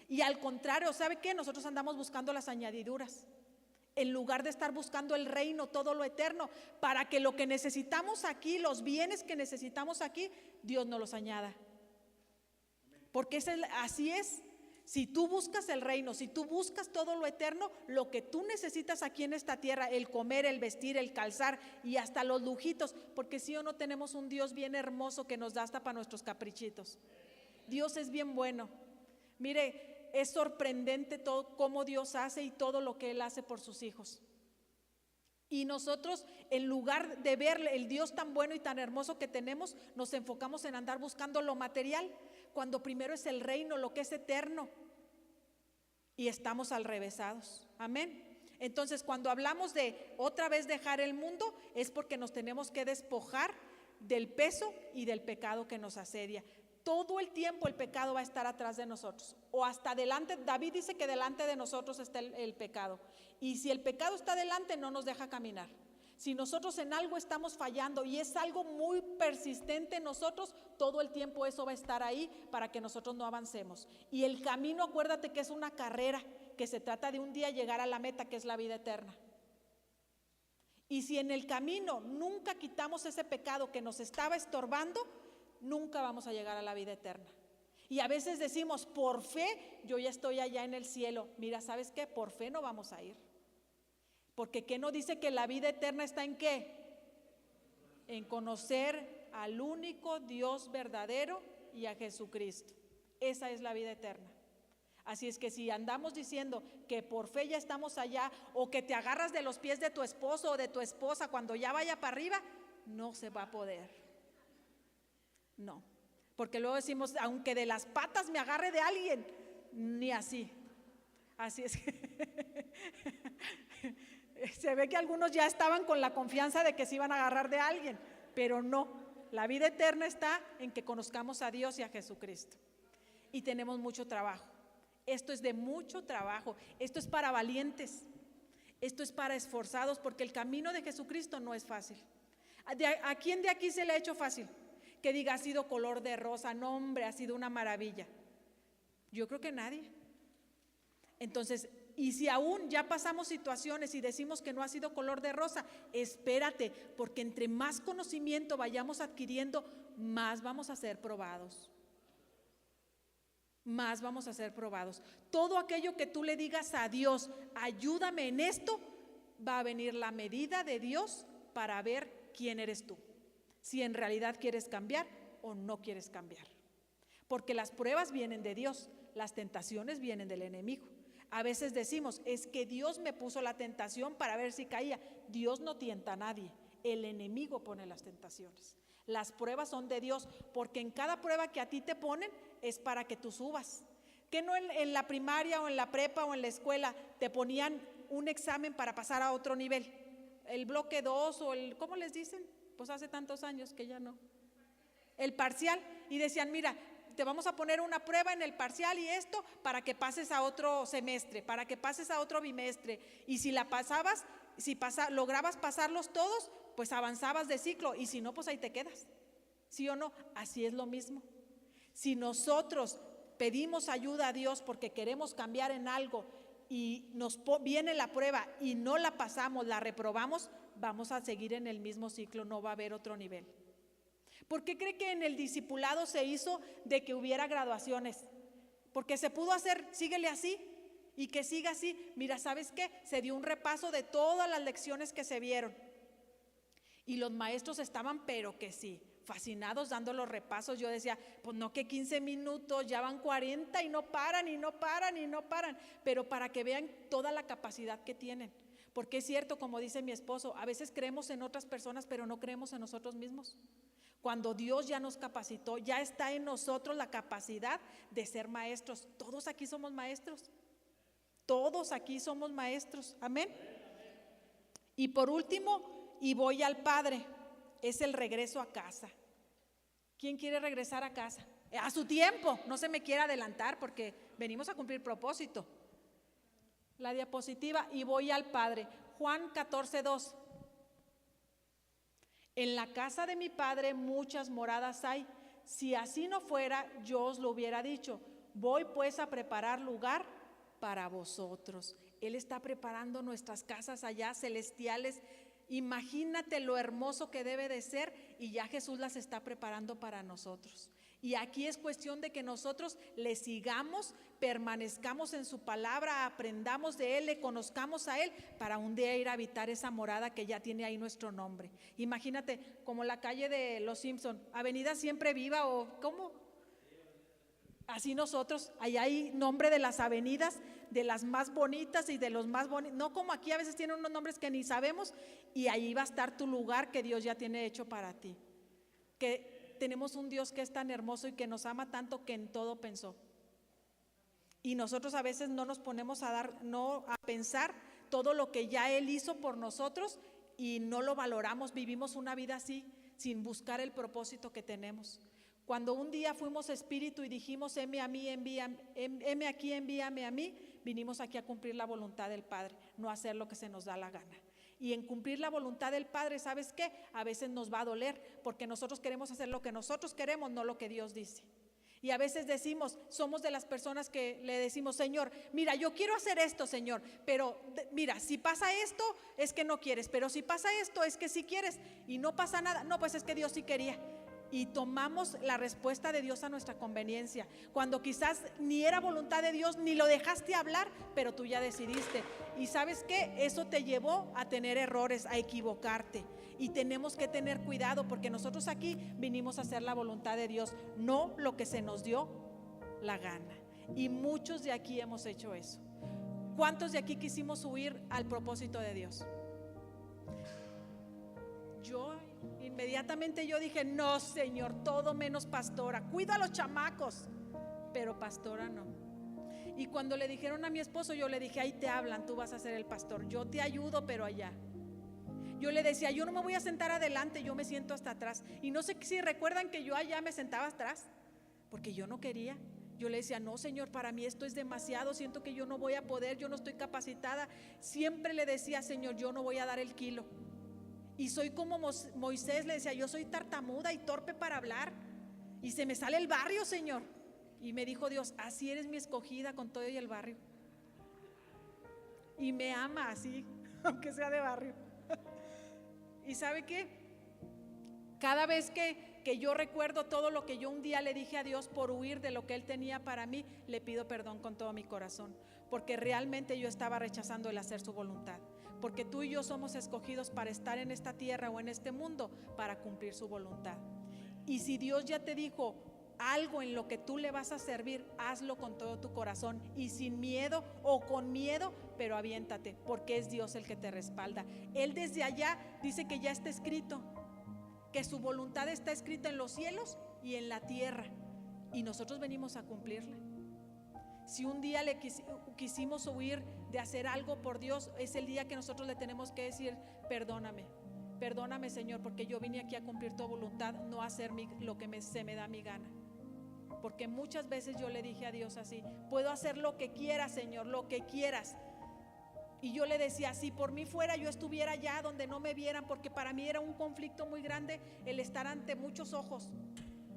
Y al contrario, ¿sabe qué? Nosotros andamos buscando las añadiduras, en lugar de estar buscando el reino, todo lo eterno, para que lo que necesitamos aquí, los bienes que necesitamos aquí, Dios nos los añada. Porque así es. Si tú buscas el reino, si tú buscas todo lo eterno, lo que tú necesitas aquí en esta tierra, el comer, el vestir, el calzar y hasta los lujitos, porque sí o no tenemos un Dios bien hermoso que nos da hasta para nuestros caprichitos. Dios es bien bueno. Mire, es sorprendente todo cómo Dios hace y todo lo que Él hace por sus hijos. Y nosotros, en lugar de ver el Dios tan bueno y tan hermoso que tenemos, nos enfocamos en andar buscando lo material, cuando primero es el reino, lo que es eterno. y estamos alrevesados. Amén. Entonces, cuando hablamos de otra vez dejar el mundo, es porque nos tenemos que despojar del peso y del pecado que nos asedia. Todo el tiempo el pecado va a estar atrás de nosotros, o hasta delante. David dice que delante de nosotros está el pecado, y si el pecado está delante no nos deja caminar. Si nosotros en algo estamos fallando y es algo muy persistente en nosotros, todo el tiempo eso va a estar ahí para que nosotros no avancemos. Y el camino, acuérdate que es una carrera, que se trata de un día llegar a la meta, que es la vida eterna. Y si en el camino nunca quitamos ese pecado que nos estaba estorbando, nunca vamos a llegar a la vida eterna. Y a veces decimos, por fe yo ya estoy allá en el cielo. Mira, ¿sabes qué? Por fe no vamos a ir. Porque ¿qué no dice que la vida eterna está en qué? En conocer al único Dios verdadero y a Jesucristo. Esa es la vida eterna. Así es que si andamos diciendo que por fe ya estamos allá, o que te agarras de los pies de tu esposo o de tu esposa cuando ya vaya para arriba, no se va a poder. No, porque luego decimos, aunque de las patas me agarre de alguien, ni así. Así es que se ve que algunos ya estaban con la confianza de que se iban a agarrar de alguien, pero no. La vida eterna está en que conozcamos a Dios y a Jesucristo. Y tenemos mucho trabajo. Esto es de mucho trabajo. Esto es para valientes. Esto es para esforzados, porque el camino de Jesucristo no es fácil. ¿A quién de aquí se le ha hecho fácil? Que diga, ha sido color de rosa. No, hombre, ha sido una maravilla. Yo creo que nadie. Entonces, y si aún ya pasamos situaciones y decimos que no ha sido color de rosa, espérate, porque entre más conocimiento vayamos adquiriendo, más vamos a ser probados. Más vamos a ser probados. Todo aquello que tú le digas a Dios, ayúdame en esto, va a venir la medida de Dios para ver quién eres tú. Si en realidad quieres cambiar o no quieres cambiar. Porque las pruebas vienen de Dios, las tentaciones vienen del enemigo. A veces decimos, es que Dios me puso la tentación para ver si caía. Dios no tienta a nadie, el enemigo pone las tentaciones. Las pruebas son de Dios, porque en cada prueba que a ti te ponen es para que tú subas. Que no en la primaria o en la prepa o en la escuela te ponían un examen para pasar a otro nivel, el bloque 2 o el, ¿cómo les dicen? Pues hace tantos años que ya no. El parcial, y decían, mira, te vamos a poner una prueba en el parcial y esto para que pases a otro semestre, para que pases a otro bimestre. Y si la pasabas, lograbas pasarlos todos, pues avanzabas de ciclo, y si no, pues ahí te quedas. ¿Sí o no? Así es lo mismo. Si nosotros pedimos ayuda a Dios porque queremos cambiar en algo y nos viene la prueba y no la pasamos, la reprobamos, vamos a seguir en el mismo ciclo, no va a haber otro nivel. ¿Por qué cree que en el discipulado se hizo de que hubiera graduaciones? Porque se pudo hacer, síguele así y que siga así. Mira, ¿sabes qué? Se dio un repaso de todas las lecciones que se vieron. Y los maestros estaban, pero que sí, fascinados dando los repasos. Yo decía, pues no, que 15 minutos, ya van 40 y no paran y no paran y no paran. Pero para que vean toda la capacidad que tienen. Porque es cierto, como dice mi esposo, a veces creemos en otras personas, pero no creemos en nosotros mismos. Cuando Dios ya nos capacitó, ya está en nosotros la capacidad de ser maestros. Todos aquí somos maestros. Todos aquí somos maestros. Amén. Y por último, y voy al Padre, es el regreso a casa. ¿Quién quiere regresar a casa? A su tiempo, no se me quiera adelantar porque venimos a cumplir propósito. La diapositiva, y voy al Padre. Juan 14:2. En la casa de mi Padre muchas moradas hay. Si así no fuera, yo os lo hubiera dicho. Voy pues a preparar lugar para vosotros. Él está preparando nuestras casas allá celestiales. Imagínate lo hermoso que debe de ser, y ya Jesús las está preparando para nosotros. Y aquí es cuestión de que nosotros le sigamos, permanezcamos en su palabra, aprendamos de Él, le conozcamos a Él, para un día ir a habitar esa morada que ya tiene ahí nuestro nombre. Imagínate, como la calle de Los Simpson, Avenida Siempre Viva, o ¿cómo? Así nosotros, ahí hay nombre de las avenidas, de las más bonitas y de los más bonitos, no como aquí a veces tienen unos nombres que ni sabemos, y ahí va a estar tu lugar que Dios ya tiene hecho para ti. Que tenemos un Dios que es tan hermoso y que nos ama tanto que en todo pensó. Y nosotros a veces no nos ponemos a pensar todo lo que ya Él hizo por nosotros y no lo valoramos. Vivimos una vida así, sin buscar el propósito que tenemos. Cuando un día fuimos espíritu y dijimos, heme a mí, heme aquí, envíame a mí, vinimos aquí a cumplir la voluntad del Padre, no a hacer lo que se nos da la gana. Y en cumplir la voluntad del Padre, ¿sabes qué? A veces nos va a doler, porque nosotros queremos hacer lo que nosotros queremos, no lo que Dios dice. Y a veces decimos, somos de las personas que le decimos, Señor, mira, yo quiero hacer esto, Señor, pero mira, si pasa esto es que no quieres, pero si pasa esto es que sí quieres, y no pasa nada, no, pues es que Dios sí quería. Y tomamos la respuesta de Dios a nuestra conveniencia, cuando quizás ni era voluntad de Dios, ni lo dejaste hablar, pero tú ya decidiste. Y ¿sabes qué? Eso te llevó a tener errores, a equivocarte. Y tenemos que tener cuidado, porque nosotros aquí vinimos a hacer la voluntad de Dios, no lo que se nos dio la gana. Y muchos de aquí hemos hecho eso. ¿Cuántos de aquí quisimos huir al propósito de Dios? Inmediatamente yo dije, no, Señor, todo menos pastora. Cuida a los chamacos, pero pastora no. Y cuando le dijeron a mi esposo, yo le dije, ahí te hablan, tú vas a ser el pastor, yo te ayudo, pero allá. Yo le decía, yo no me voy a sentar adelante, yo me siento hasta atrás. Y no sé si recuerdan que yo allá me sentaba atrás, porque yo no quería. Yo le decía, no, Señor, para mí esto es demasiado, siento que yo no voy a poder, yo no estoy capacitada. Siempre le decía, Señor, yo no voy a dar el kilo. Y soy como Moisés, le decía, yo soy tartamuda y torpe para hablar, y se me sale el barrio, Señor. Y me dijo Dios, así eres mi escogida con todo y el barrio. Y me ama así, aunque sea de barrio. ¿Y sabe qué? Cada vez que yo recuerdo todo lo que yo un día le dije a Dios por huir de lo que Él tenía para mí, le pido perdón con todo mi corazón, porque realmente yo estaba rechazando el hacer su voluntad. Porque tú y yo somos escogidos para estar en esta tierra o en este mundo para cumplir su voluntad. Y si Dios ya te dijo algo en lo que tú le vas a servir, hazlo con todo tu corazón y sin miedo o con miedo, pero aviéntate, porque es Dios el que te respalda. Él desde allá dice que ya está escrito, que su voluntad está escrita en los cielos y en la tierra, y nosotros venimos a cumplirla. Si un día le quisimos huir de hacer algo por Dios, es el día que nosotros le tenemos que decir, perdóname, perdóname, Señor, porque yo vine aquí a cumplir tu voluntad, no a hacer lo que se me da mi gana. Porque muchas veces yo le dije a Dios así, puedo hacer lo que quieras, Señor, lo que quieras. Y yo le decía, si por mí fuera, yo estuviera allá donde no me vieran, porque para mí era un conflicto muy grande el estar ante muchos ojos.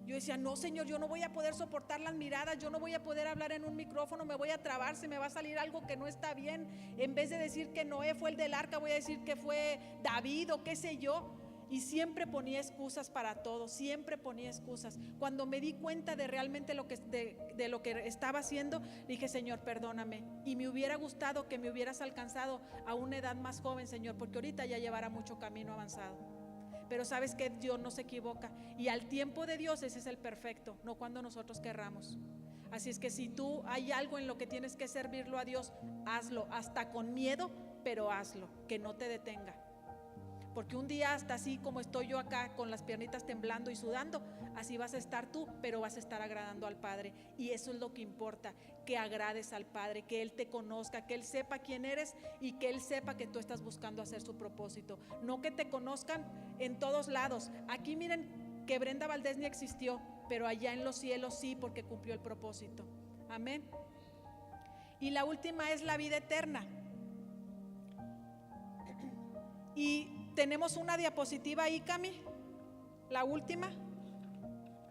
Yo decía, no, Señor, yo no voy a poder soportar las miradas, yo no voy a poder hablar en un micrófono, me voy a trabar, se me va a salir algo que no está bien. En vez de decir que Noé fue el del arca, voy a decir que fue David o qué sé yo. Y siempre ponía excusas para todo, siempre ponía excusas. Cuando me di cuenta de realmente de lo que estaba haciendo, dije, Señor, perdóname. Y me hubiera gustado que me hubieras alcanzado a una edad más joven, Señor, porque ahorita ya llevará mucho camino avanzado. Pero sabes que Dios no se equivoca, y al tiempo de Dios ese es el perfecto, no cuando nosotros querramos. Así es que si tú hay algo en lo que tienes que servirlo a Dios, hazlo, hasta con miedo, pero hazlo, que no te detenga. Porque un día hasta así como estoy yo acá con las piernitas temblando y sudando, así vas a estar tú, pero vas a estar agradando al Padre. Y eso es lo que importa, que agrades al Padre, que Él te conozca, que Él sepa quién eres y que Él sepa que tú estás buscando hacer su propósito. No que te conozcan en todos lados. Aquí miren que Brenda Valdés ni existió, pero allá en los cielos sí, porque cumplió el propósito. Amén. Y la última es la vida eterna. Y tenemos una diapositiva ahí, Cami, la última.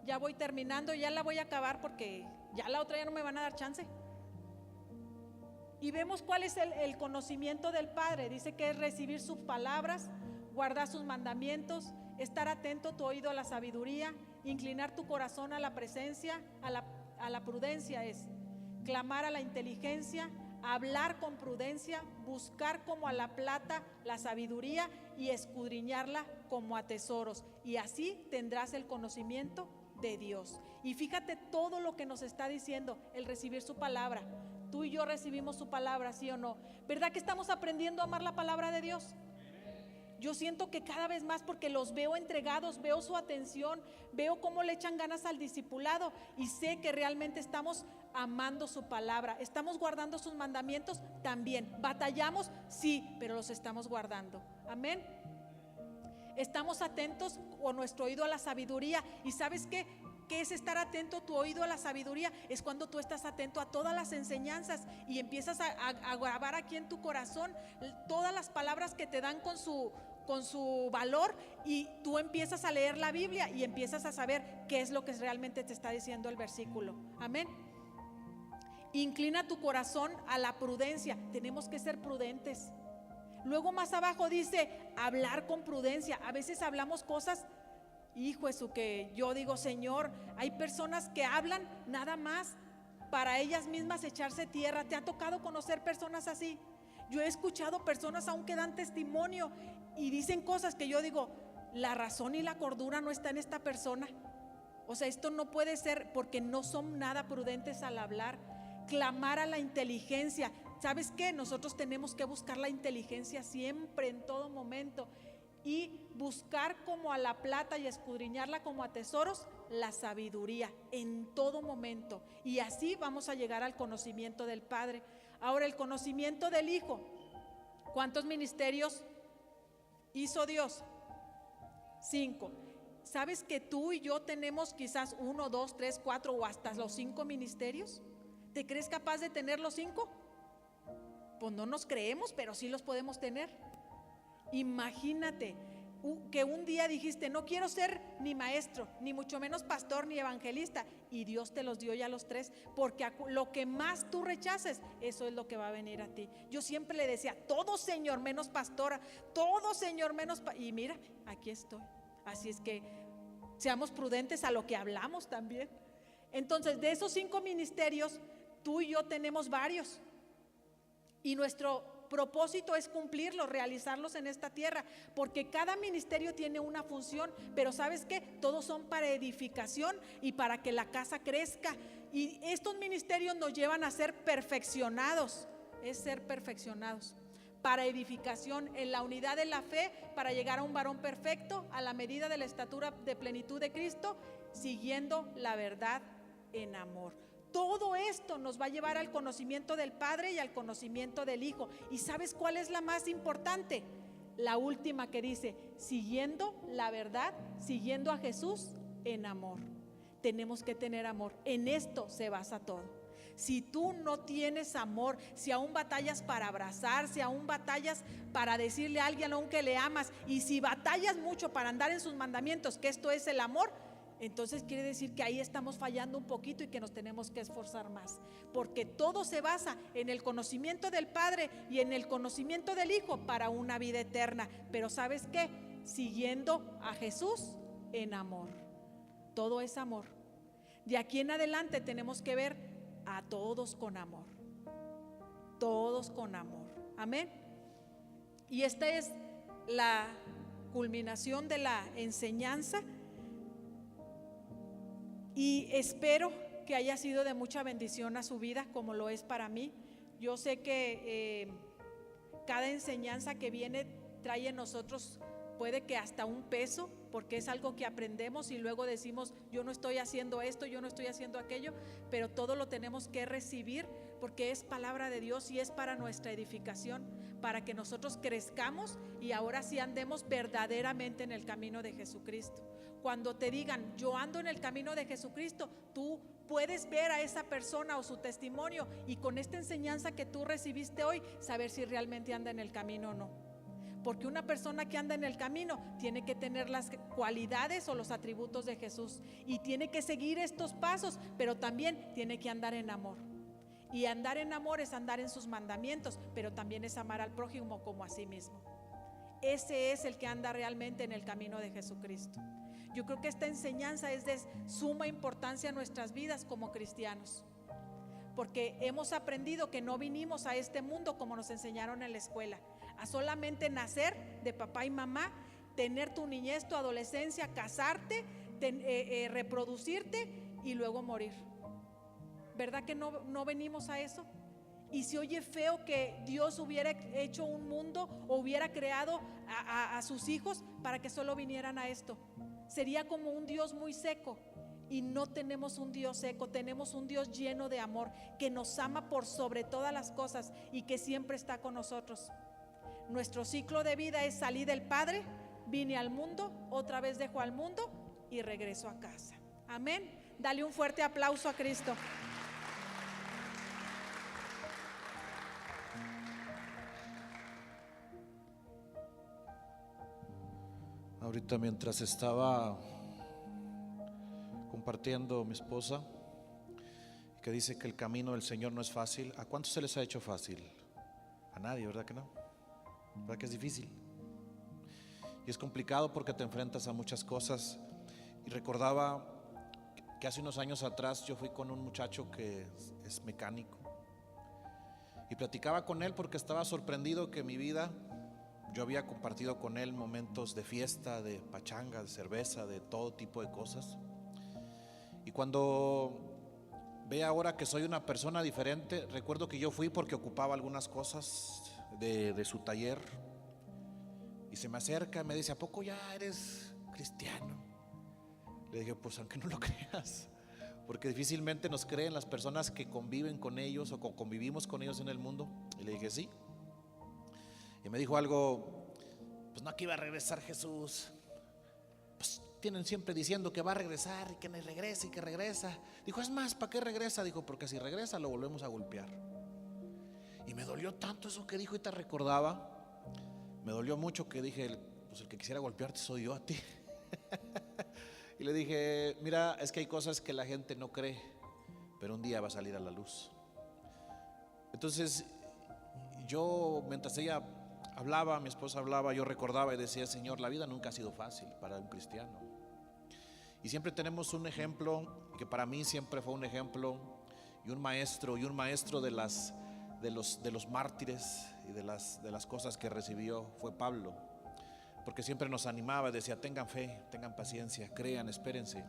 Ya voy terminando, ya la voy a acabar porque ya la otra ya no me van a dar chance. Y vemos cuál es el conocimiento del Padre. Dice que es recibir sus palabras, guardar sus mandamientos, estar atento tu oído a la sabiduría, inclinar tu corazón a la presencia, a la prudencia es, clamar a la inteligencia, hablar con prudencia, buscar como a la plata la sabiduría y escudriñarla como a tesoros, y así tendrás el conocimiento de Dios. Y fíjate todo lo que nos está diciendo el recibir su palabra. Tú y yo recibimos su palabra, ¿sí o no? ¿Verdad que estamos aprendiendo a amar la palabra de Dios? Yo siento que cada vez más, porque los veo entregados, veo su atención, veo cómo le echan ganas al discipulado y sé que realmente estamos amando su palabra, estamos guardando sus mandamientos también. Batallamos, sí, pero los estamos guardando. Amén. Estamos atentos con nuestro oído a la sabiduría. ¿Y sabes qué? ¿Qué es estar atento? Tu oído a la sabiduría es cuando tú estás atento a todas las enseñanzas y empiezas a grabar aquí en tu corazón todas las palabras que te dan con su valor, y tú empiezas a leer la Biblia y empiezas a saber qué es lo que realmente te está diciendo el versículo. Amén. Inclina tu corazón a la prudencia. Tenemos que ser prudentes. Luego más abajo dice hablar con prudencia. A veces hablamos cosas, hijo, eso que yo digo, Señor, hay personas que hablan nada más para ellas mismas echarse tierra. ¿Te ha tocado conocer personas así? Yo he escuchado personas aún que dan testimonio y dicen cosas que yo digo, la razón y la cordura no está en esta persona. O sea, esto no puede ser, porque no son nada prudentes al hablar. Clamar a la inteligencia. ¿Sabes qué? Nosotros tenemos que buscar la inteligencia siempre, en todo momento, y buscar como a la plata y escudriñarla como a tesoros, la sabiduría en todo momento, y así vamos a llegar al conocimiento del Padre. Ahora, el conocimiento del Hijo. ¿Cuántos ministerios hizo Dios? 5. ¿Sabes que tú y yo tenemos quizás 1, 2, 3, 4 o hasta los 5 ministerios? ¿Te crees capaz de tener los 5? Pues no nos creemos, pero sí los podemos tener. Imagínate que un día dijiste, no quiero ser ni maestro, ni mucho menos pastor, ni evangelista, y Dios te los dio ya los 3, porque lo que más tú rechaces, eso es lo que va a venir a ti. Yo siempre le decía, todo Señor menos pastora, todo Señor menos y mira, aquí estoy. Así es que seamos prudentes a lo que hablamos también. Entonces, de esos 5 ministerios, tú y yo tenemos varios, y nuestro propósito es cumplirlos, realizarlos en esta tierra, porque cada ministerio tiene una función, pero ¿sabes qué? Todos son para edificación y para que la casa crezca, y estos ministerios nos llevan a ser perfeccionados, es ser perfeccionados para edificación en la unidad de la fe, para llegar a un varón perfecto, a la medida de la estatura de plenitud de Cristo, siguiendo la verdad en amor. Todo esto nos va a llevar al conocimiento del Padre y al conocimiento del Hijo. ¿Y sabes cuál es la más importante? La última, que dice, siguiendo la verdad, siguiendo a Jesús en amor. Tenemos que tener amor. En esto se basa todo. Si tú no tienes amor, si aún batallas para abrazar, si aún batallas para decirle a alguien aún que le amas, y si batallas mucho para andar en sus mandamientos, que esto es el amor, entonces quiere decir que ahí estamos fallando un poquito y que nos tenemos que esforzar más, porque todo se basa en el conocimiento del Padre y en el conocimiento del Hijo para una vida eterna. Pero ¿sabes qué? Siguiendo a Jesús en amor. Todo es amor. De aquí en adelante tenemos que ver a todos con amor. Todos con amor. Amén. Y esta es la culminación de la enseñanza. Y espero que haya sido de mucha bendición a su vida, como lo es para mí. Yo sé que cada enseñanza que viene trae en nosotros, puede que hasta un peso, porque es algo que aprendemos y luego decimos, yo no estoy haciendo esto, yo no estoy haciendo aquello, pero todo lo tenemos que recibir, porque es palabra de Dios y es para nuestra edificación, para que nosotros crezcamos y ahora sí andemos verdaderamente en el camino de Jesucristo. Cuando te digan, yo ando en el camino de Jesucristo, tú puedes ver a esa persona o su testimonio, y con esta enseñanza que tú recibiste hoy, saber si realmente anda en el camino o no. Porque una persona que anda en el camino tiene que tener las cualidades o los atributos de Jesús, y tiene que seguir estos pasos, pero también tiene que andar en amor. Y andar en amor es andar en sus mandamientos, pero también es amar al prójimo como a sí mismo. Ese es el que anda realmente en el camino de Jesucristo. Yo creo que esta enseñanza es de suma importancia en nuestras vidas como cristianos, porque hemos aprendido que no vinimos a este mundo como nos enseñaron en la escuela, a solamente nacer de papá y mamá, tener tu niñez, tu adolescencia, casarte, reproducirte y luego morir. ¿Verdad que no venimos a eso? Y se oye feo que Dios hubiera hecho un mundo o hubiera creado a sus hijos para que solo vinieran a esto. Sería como un Dios muy seco. Y no tenemos un Dios seco, tenemos un Dios lleno de amor, que nos ama por sobre todas las cosas y que siempre está con nosotros. Nuestro ciclo de vida es salir del Padre, vine al mundo, otra vez dejo al mundo y regreso a casa. Amén. Dale un fuerte aplauso a Cristo. Ahorita mientras estaba compartiendo mi esposa, que dice que el camino del Señor no es fácil. ¿A cuántos se les ha hecho fácil? A nadie, ¿verdad que no? ¿Verdad que es difícil? Y es complicado porque te enfrentas a muchas cosas. Y recordaba que hace unos años atrás yo fui con un muchacho que es mecánico, y platicaba con él porque estaba sorprendido que mi vida, yo había compartido con él momentos de fiesta, de pachanga, de cerveza, de todo tipo de cosas. Y cuando ve ahora que soy una persona diferente, recuerdo que yo fui porque ocupaba algunas cosas de su taller, y se me acerca y me dice: ¿a poco ya eres cristiano? Le dije: pues aunque no lo creas, porque difícilmente nos creen las personas que conviven con ellos o convivimos con ellos en el mundo. Y le dije: sí. Y me dijo algo: pues no, que iba a regresar Jesús. Pues tienen siempre diciendo que va a regresar y que no regresa y que regresa. Dijo: es más, ¿para qué regresa? Dijo: porque si regresa lo volvemos a golpear. Y me dolió tanto eso que dijo, y te recordaba, me dolió mucho que dije: pues el que quisiera golpearte soy yo a ti. Y le dije: mira, es que hay cosas que la gente no cree, pero un día va a salir a la luz. Entonces yo, mientras ella hablaba, mi esposa hablaba, yo recordaba y decía: Señor, la vida nunca ha sido fácil para un cristiano. Y siempre tenemos un ejemplo, que para mí siempre fue un ejemplo y un maestro de los mártires y de las cosas que recibió, fue Pablo. Porque siempre nos animaba y decía: tengan fe, tengan paciencia, crean, espérense.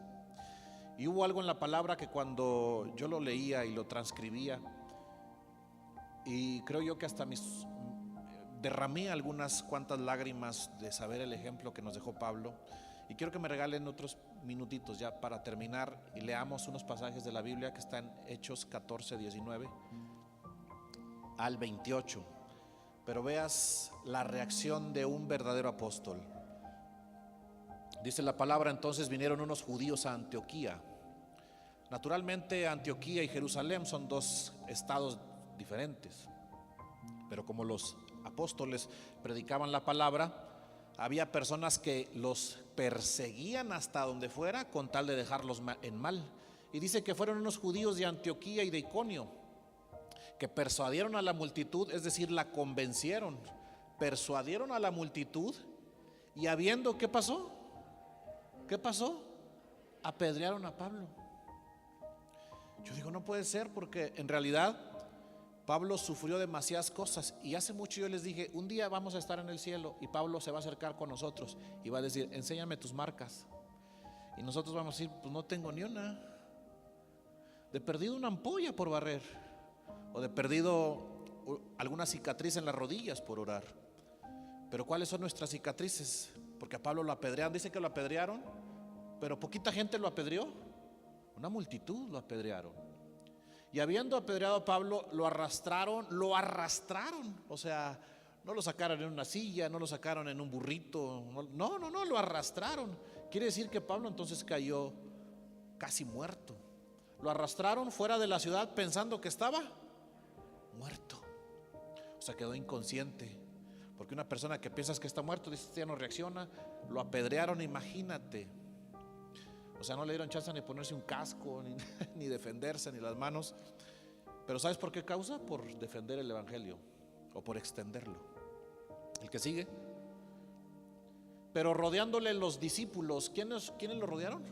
Y hubo algo en la palabra que cuando yo lo leía y lo transcribía, y creo yo que hasta derramé algunas cuantas lágrimas de saber el ejemplo que nos dejó Pablo. Y quiero que me regalen otros minutitos ya para terminar y leamos unos pasajes de la Biblia que están en Hechos 14, 19 al 28. Pero veas la reacción de un verdadero apóstol. Dice la palabra: entonces vinieron unos judíos a Antioquía. Naturalmente Antioquía y Jerusalén son dos estados diferentes, pero como los apóstoles predicaban la palabra, había personas que los perseguían hasta donde fuera con tal de dejarlos en mal. Y dice que fueron unos judíos de Antioquía y de Iconio que persuadieron a la multitud, es decir, la convencieron, persuadieron a la multitud, y habiendo, ¿qué pasó? ¿Qué pasó? Apedrearon a Pablo. Yo digo: no puede ser, porque en realidad Pablo sufrió demasiadas cosas. Y hace mucho yo les dije: un día vamos a estar en el cielo y Pablo se va a acercar con nosotros y va a decir: enséñame tus marcas. Y nosotros vamos a decir: pues no tengo ni una. De perdido una ampolla por barrer, o de perdido alguna cicatriz en las rodillas por orar. Pero ¿cuáles son nuestras cicatrices? Porque a Pablo lo apedrearon. Dice que lo apedrearon, pero poquita gente lo apedreó, una multitud lo apedrearon. Y habiendo apedreado a Pablo, lo arrastraron. O sea, no lo sacaron en una silla, no lo sacaron en un burrito, no, lo arrastraron. Quiere decir que Pablo entonces cayó casi muerto. Lo arrastraron fuera de la ciudad pensando que estaba muerto. O sea, quedó inconsciente. Porque una persona que piensas que está muerto, dice: ya no reacciona. Lo apedrearon, imagínate. O sea, no le dieron chance ni ponerse un casco, ni defenderse, ni las manos. Pero ¿sabes por qué causa? Por defender el evangelio, o por extenderlo. El que sigue. Pero rodeándole los discípulos, ¿quiénes lo rodearon?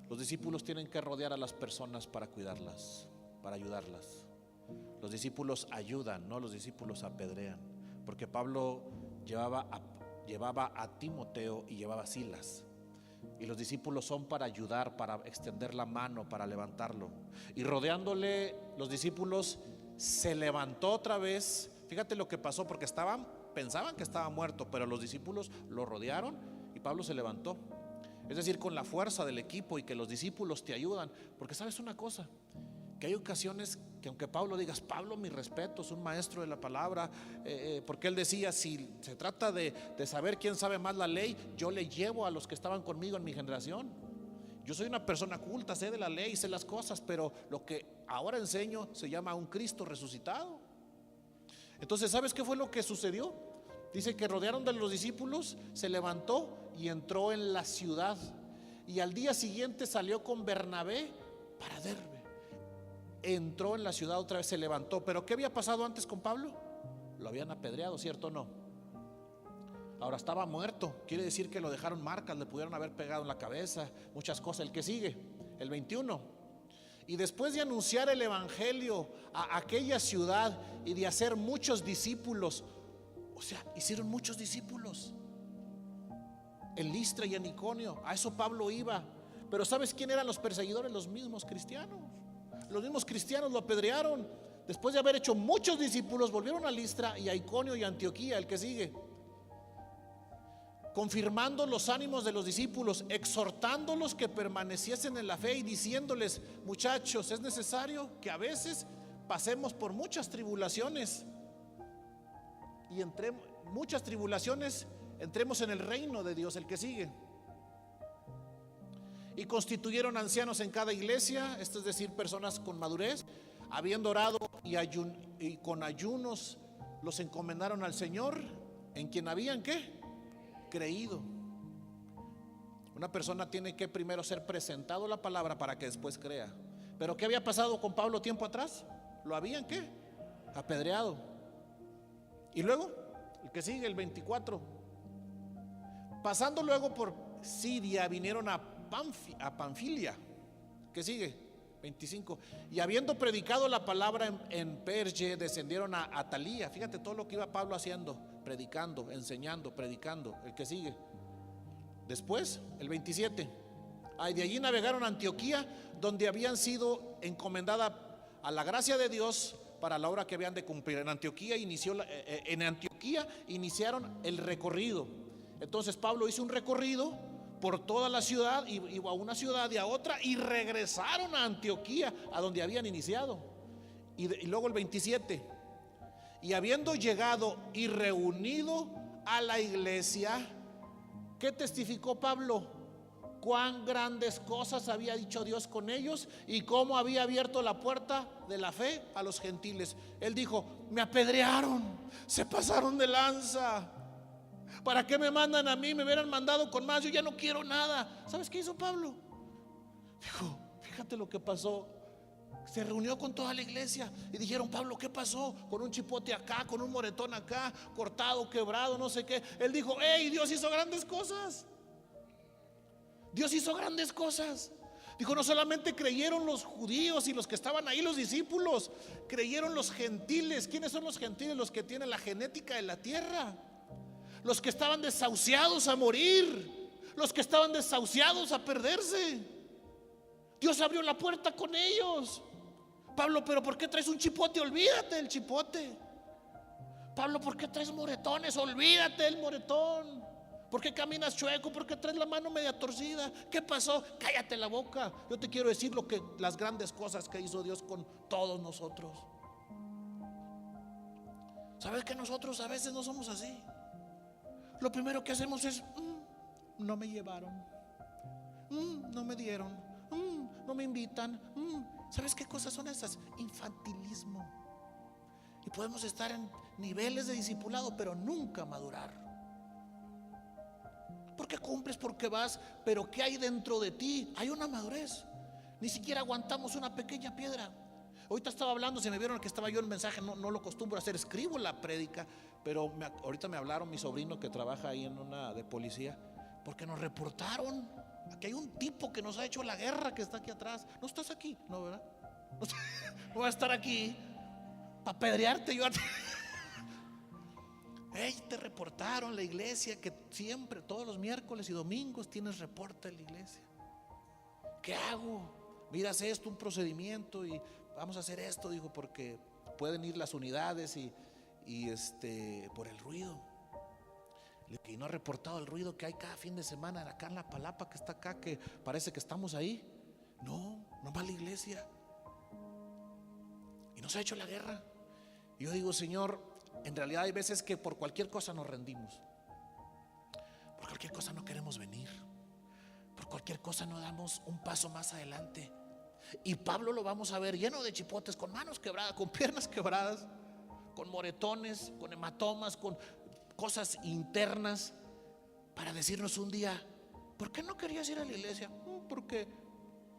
Los discípulos tienen que rodear a las personas para cuidarlas, para ayudarlas. Los discípulos ayudan, no los discípulos apedrean. Porque Pablo llevaba a Timoteo y llevaba a Silas. Y los discípulos son para ayudar, para extender la mano, para levantarlo. Y rodeándole los discípulos se levantó otra vez. Fíjate lo que pasó, porque pensaban que estaba muerto, pero los discípulos lo rodearon y Pablo se levantó. Es decir, con la fuerza del equipo y que los discípulos te ayudan. Porque sabes una cosa, que hay ocasiones que aunque Pablo digas, Pablo, mi respeto, es un maestro de la palabra, porque él decía, si se trata de saber quién sabe más la ley, yo le llevo a los que estaban conmigo en mi generación. Yo soy una persona culta, sé de la ley, sé las cosas, pero lo que ahora enseño se llama un Cristo resucitado. Entonces, ¿sabes qué fue lo que sucedió? Dice que rodearon de los discípulos, se levantó y entró en la ciudad. Y al día siguiente salió con Bernabé para Derbe. Entró en la ciudad otra vez, se levantó. Pero ¿qué había pasado antes con Pablo? Lo habían apedreado, ¿cierto o no? Ahora estaba muerto, quiere decir que lo dejaron marcas, le pudieron haber pegado en la cabeza, muchas cosas. El que sigue, el 21. Y después de anunciar el evangelio a aquella ciudad y de hacer muchos discípulos, o sea, hicieron muchos discípulos en Listra y en Iconio. A eso Pablo iba. Pero ¿sabes quién eran los perseguidores? Los mismos cristianos. Los mismos cristianos lo apedrearon. Después de haber hecho muchos discípulos, volvieron a Listra y a Iconio y a Antioquía. El que sigue, confirmando los ánimos de los discípulos, exhortándolos que permaneciesen en la fe y diciéndoles, muchachos, es necesario que a veces pasemos por muchas tribulaciones y entre muchas tribulaciones entremos en el reino de Dios. El que sigue, y constituyeron ancianos en cada iglesia, esto es decir, personas con madurez, habiendo orado y con ayunos los encomendaron al Señor, en quien habían ¿qué? Creído. Una persona tiene que primero ser presentado la palabra para que después crea. Pero ¿qué había pasado con Pablo tiempo atrás? Lo habían ¿qué? Apedreado. Y luego, el que sigue, el 24. Pasando luego por Siria, vinieron a Panfilia. ¿Qué sigue? 25. Y habiendo predicado la palabra en Perge, descendieron a Atalía. Fíjate todo lo que iba Pablo haciendo, predicando, enseñando, predicando. El que sigue. Después, el 27. De allí navegaron a Antioquía, donde habían sido encomendada a la gracia de Dios para la obra que habían de cumplir. En Antioquía iniciaron el recorrido. Entonces Pablo hizo un recorrido por toda la ciudad, iba a una ciudad y a otra, y regresaron a Antioquía, a donde habían iniciado. Y luego el 27. Y habiendo llegado y reunido a la iglesia, ¿qué testificó Pablo? Cuán grandes cosas había dicho Dios con ellos y cómo había abierto la puerta de la fe a los gentiles. Él dijo, me apedrearon, se pasaron de lanza. ¿Para qué me mandan a mí? Me hubieran mandado con más, yo ya no quiero nada. ¿Sabes qué hizo Pablo? Dijo, fíjate lo que pasó. Se reunió con toda la iglesia y dijeron, Pablo, ¿qué pasó? Con un chipote acá, con un moretón acá, cortado, quebrado, no sé qué. Él dijo, hey, Dios hizo grandes cosas. Dios hizo grandes cosas. Dijo, no solamente creyeron los judíos y los que estaban ahí, los discípulos, creyeron los gentiles. ¿Quiénes son los gentiles? Los que tienen la genética de la tierra, los que estaban desahuciados a morir, los que estaban desahuciados a perderse. Dios abrió la puerta con ellos. Pablo, pero ¿por qué traes un chipote? Olvídate del chipote. Pablo, ¿por qué traes moretones? Olvídate del moretón. ¿Por qué caminas chueco? ¿Por qué traes la mano media torcida? ¿Qué pasó? Cállate la boca. Yo te quiero decir las grandes cosas que hizo Dios con todos nosotros. ¿Sabes que nosotros a veces no somos así? Lo primero que hacemos es no me llevaron, no me dieron, no me invitan. ¿Sabes qué cosas son esas? Infantilismo. Y podemos estar en niveles de discipulado, pero nunca madurar. Porque cumples, porque vas, pero ¿qué hay dentro de ti? Hay una madurez. Ni siquiera aguantamos una pequeña piedra. Ahorita estaba hablando, si me vieron que estaba yo en el mensaje, no lo acostumbro a hacer, escribo la prédica, pero ahorita me hablaron mi sobrino que trabaja ahí en una de policía, porque nos reportaron que hay un tipo que nos ha hecho la guerra, que está aquí atrás. No estás aquí, no, ¿verdad? No voy a estar aquí para apedrearte yo. Te reportaron la iglesia que siempre, todos los miércoles y domingos tienes reporte en la iglesia. ¿Qué hago? Miras esto, un procedimiento, y vamos a hacer esto, dijo, porque pueden ir las unidades y por el ruido. Y no ha reportado el ruido que hay cada fin de semana acá en la palapa que está acá, que parece que estamos ahí. No va a la iglesia. Y nos ha hecho la guerra. Y yo digo, Señor, en realidad hay veces que por cualquier cosa nos rendimos. Por cualquier cosa no queremos venir. Por cualquier cosa no damos un paso más adelante. Y Pablo lo vamos a ver lleno de chipotes, con manos quebradas, con piernas quebradas, con moretones, con hematomas, con cosas internas, para decirnos un día: ¿por qué no querías ir a la iglesia? Porque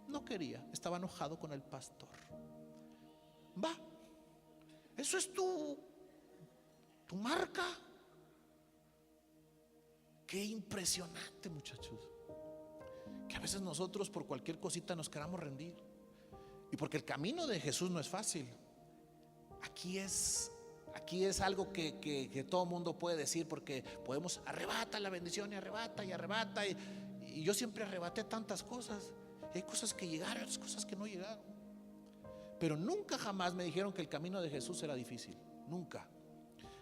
no quería, estaba enojado con el pastor. Va, eso es tu marca. Qué impresionante, muchachos, que a veces nosotros por cualquier cosita nos queramos rendir. Y porque el camino de Jesús no es fácil. Aquí es algo que todo mundo puede decir, porque podemos arrebata la bendición y arrebata y arrebata. Y yo siempre arrebaté tantas cosas. Y hay cosas que llegaron, otras cosas que no llegaron. Pero nunca jamás me dijeron que el camino de Jesús era difícil. Nunca.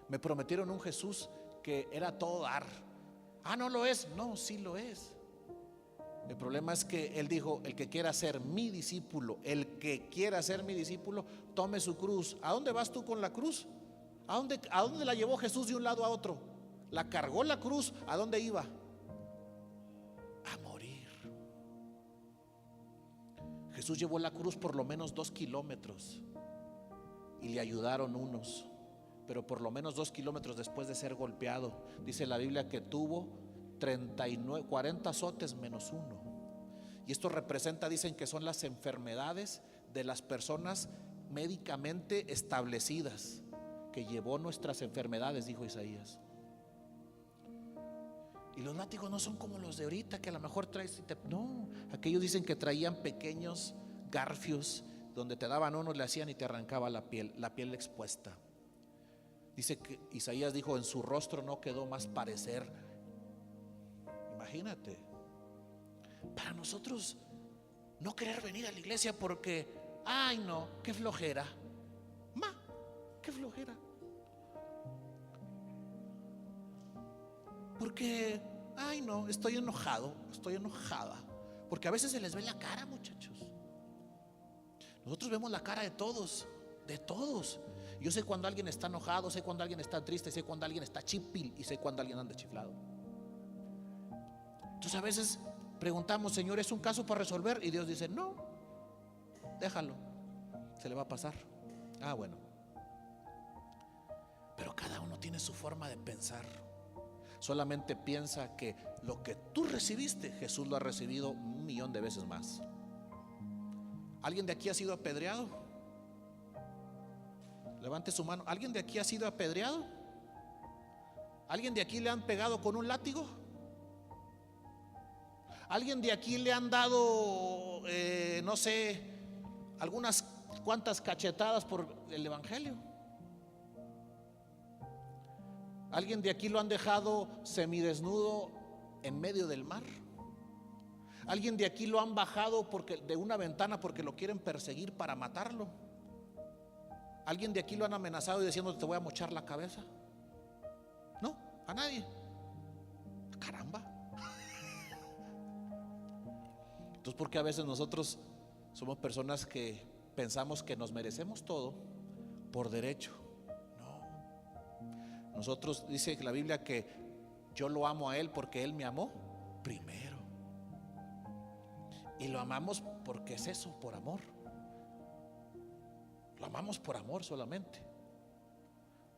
Me prometieron un Jesús que era todo dar. No lo es. No, sí lo es. El problema es que Él dijo: el que quiera ser mi discípulo, tome su cruz. ¿A dónde vas tú con la cruz? ¿A dónde la llevó Jesús de un lado a otro? La cargó la cruz. ¿A dónde iba? A morir. Jesús llevó la cruz por lo menos 2 kilómetros y le ayudaron unos, pero por lo menos 2 kilómetros después de ser golpeado, dice la Biblia que tuvo 40 azotes menos uno. Y esto representa, dicen que son las enfermedades de las personas médicamente establecidas, que llevó nuestras enfermedades, dijo Isaías. Y los látigos no son como los de ahorita, que a lo mejor traes no, aquellos dicen que traían pequeños garfios donde te daban uno, le hacían y te arrancaba la piel expuesta. Dice que Isaías dijo: en su rostro no quedó más parecer. Imagínate, para nosotros no querer venir a la iglesia porque, ay no, qué flojera. Qué flojera. Porque, ay no, estoy enojado, estoy enojada. Porque a veces se les ve la cara, muchachos. Nosotros vemos la cara de todos, de todos. Yo sé cuando alguien está enojado, sé cuando alguien está triste, sé cuando alguien está chipil y sé cuando alguien anda chiflado. Entonces a veces preguntamos: Señor, ¿es un caso para resolver? Y Dios dice: no, déjalo, se le va a pasar. Bueno. Pero cada uno tiene su forma de pensar. Solamente piensa que lo que tú recibiste, Jesús lo ha recibido 1,000,000 de veces más. ¿Alguien de aquí ha sido apedreado? Levante su mano. ¿Alguien de aquí ha sido apedreado? ¿Alguien de aquí le han pegado con un látigo? ¿Alguien de aquí le han dado, no sé, algunas cuantas cachetadas por el evangelio? ¿Alguien de aquí lo han dejado semidesnudo en medio del mar? ¿Alguien de aquí lo han bajado de una ventana porque lo quieren perseguir para matarlo? ¿Alguien de aquí lo han amenazado y diciendo: te voy a mochar la cabeza? No, a nadie. Caramba. Entonces, ¿por qué a veces nosotros somos personas que pensamos que nos merecemos todo por derecho? No. Nosotros, dice la Biblia, que yo lo amo a Él porque Él me amó primero. Y lo amamos porque es eso, por amor. Lo amamos por amor solamente.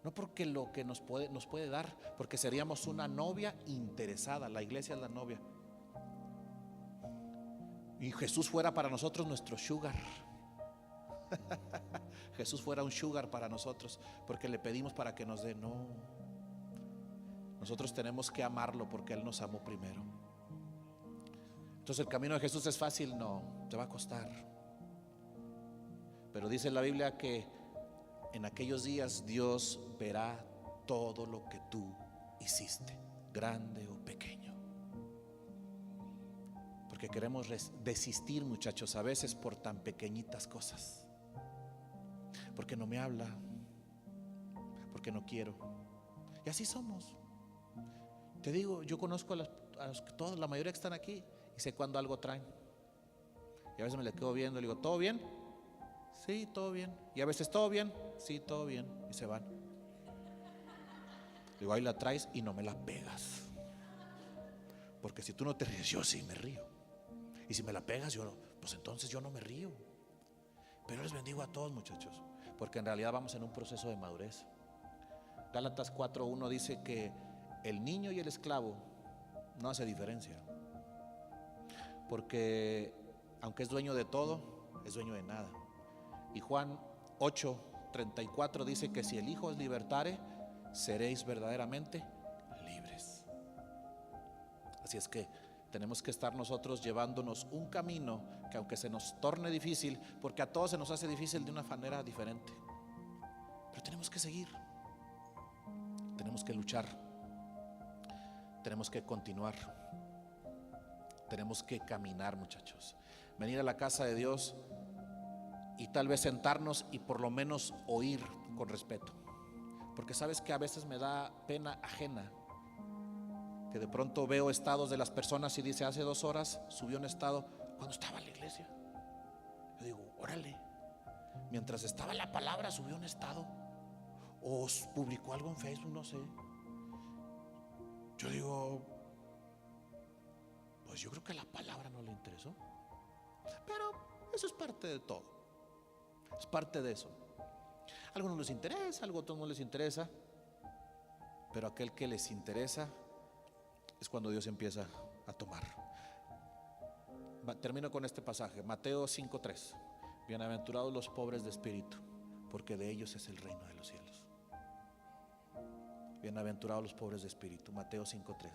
No porque lo que nos puede dar, porque seríamos una novia interesada. La iglesia es la novia. Y Jesús fuera para nosotros nuestro sugar. Jesús fuera un sugar para nosotros, porque le pedimos para que nos dé. No. Nosotros tenemos que amarlo porque Él nos amó primero. Entonces, ¿el camino de Jesús es fácil? No, te va a costar. Pero dice la Biblia que en aquellos días Dios verá todo lo que tú hiciste, grande o pequeño. Porque queremos desistir, muchachos, a veces por tan pequeñitas cosas. porque no me habla, porque no quiero. Y así somos. Te digo, yo conozco a los que todos, la mayoría que están aquí, y sé cuando algo traen. Y a veces me le quedo viendo y le digo, ¿todo bien? Sí, todo bien. Y a veces, ¿todo bien? Sí, todo bien. Y se van. Digo, ahí la traes y no me la pegas. Porque si tú no te ríes, yo sí me río. Y si me la pegas, yo no, pues entonces yo no me río. Pero les bendigo a todos, muchachos, porque en realidad vamos en un proceso de madurez. Gálatas 4:1 dice que el niño y el esclavo no hace diferencia, porque aunque es dueño de todo, es dueño de nada. Y Juan 8:34 dice que si el Hijo os libertare, seréis verdaderamente libres. Así es que tenemos que estar nosotros llevándonos un camino que, aunque se nos torne difícil, porque a todos se nos hace difícil de una manera diferente, pero tenemos que seguir, tenemos que luchar, tenemos que continuar, tenemos que caminar, muchachos. Venir a la casa de Dios y tal vez sentarnos y por lo menos oír con respeto, porque sabes que a veces me da pena ajena, que de pronto veo estados de las personas y dice, hace 2 horas subió un estado cuando estaba en la iglesia. Yo digo, órale, mientras estaba la palabra subió un estado o publicó algo en Facebook, no sé. Yo digo, pues yo creo que la palabra no le interesó. Pero eso es parte de todo, es parte de eso. A algunos les interesa, a otros no les interesa, pero aquel que les interesa es cuando Dios empieza a tomar. Termino con este pasaje, Mateo 5:3. Bienaventurados los pobres de espíritu, porque de ellos es el reino de los cielos. Bienaventurados los pobres de espíritu, Mateo 5:3.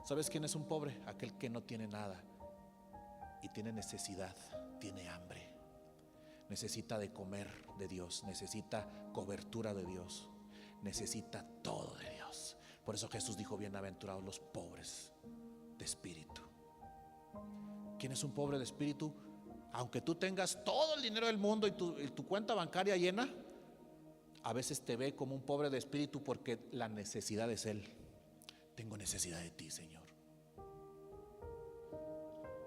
¿Sabes quién es un pobre? Aquel que no tiene nada y tiene necesidad, tiene hambre, necesita de comer de Dios, necesita cobertura de Dios, necesita todo de Dios. Por eso Jesús dijo, bienaventurados los pobres de espíritu. ¿Quién es un pobre de espíritu? Aunque tú tengas todo el dinero del mundo y tu cuenta bancaria llena, a veces te ve como un pobre de espíritu porque la necesidad es Él. Tengo necesidad de ti, Señor.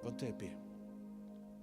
Ponte de pie.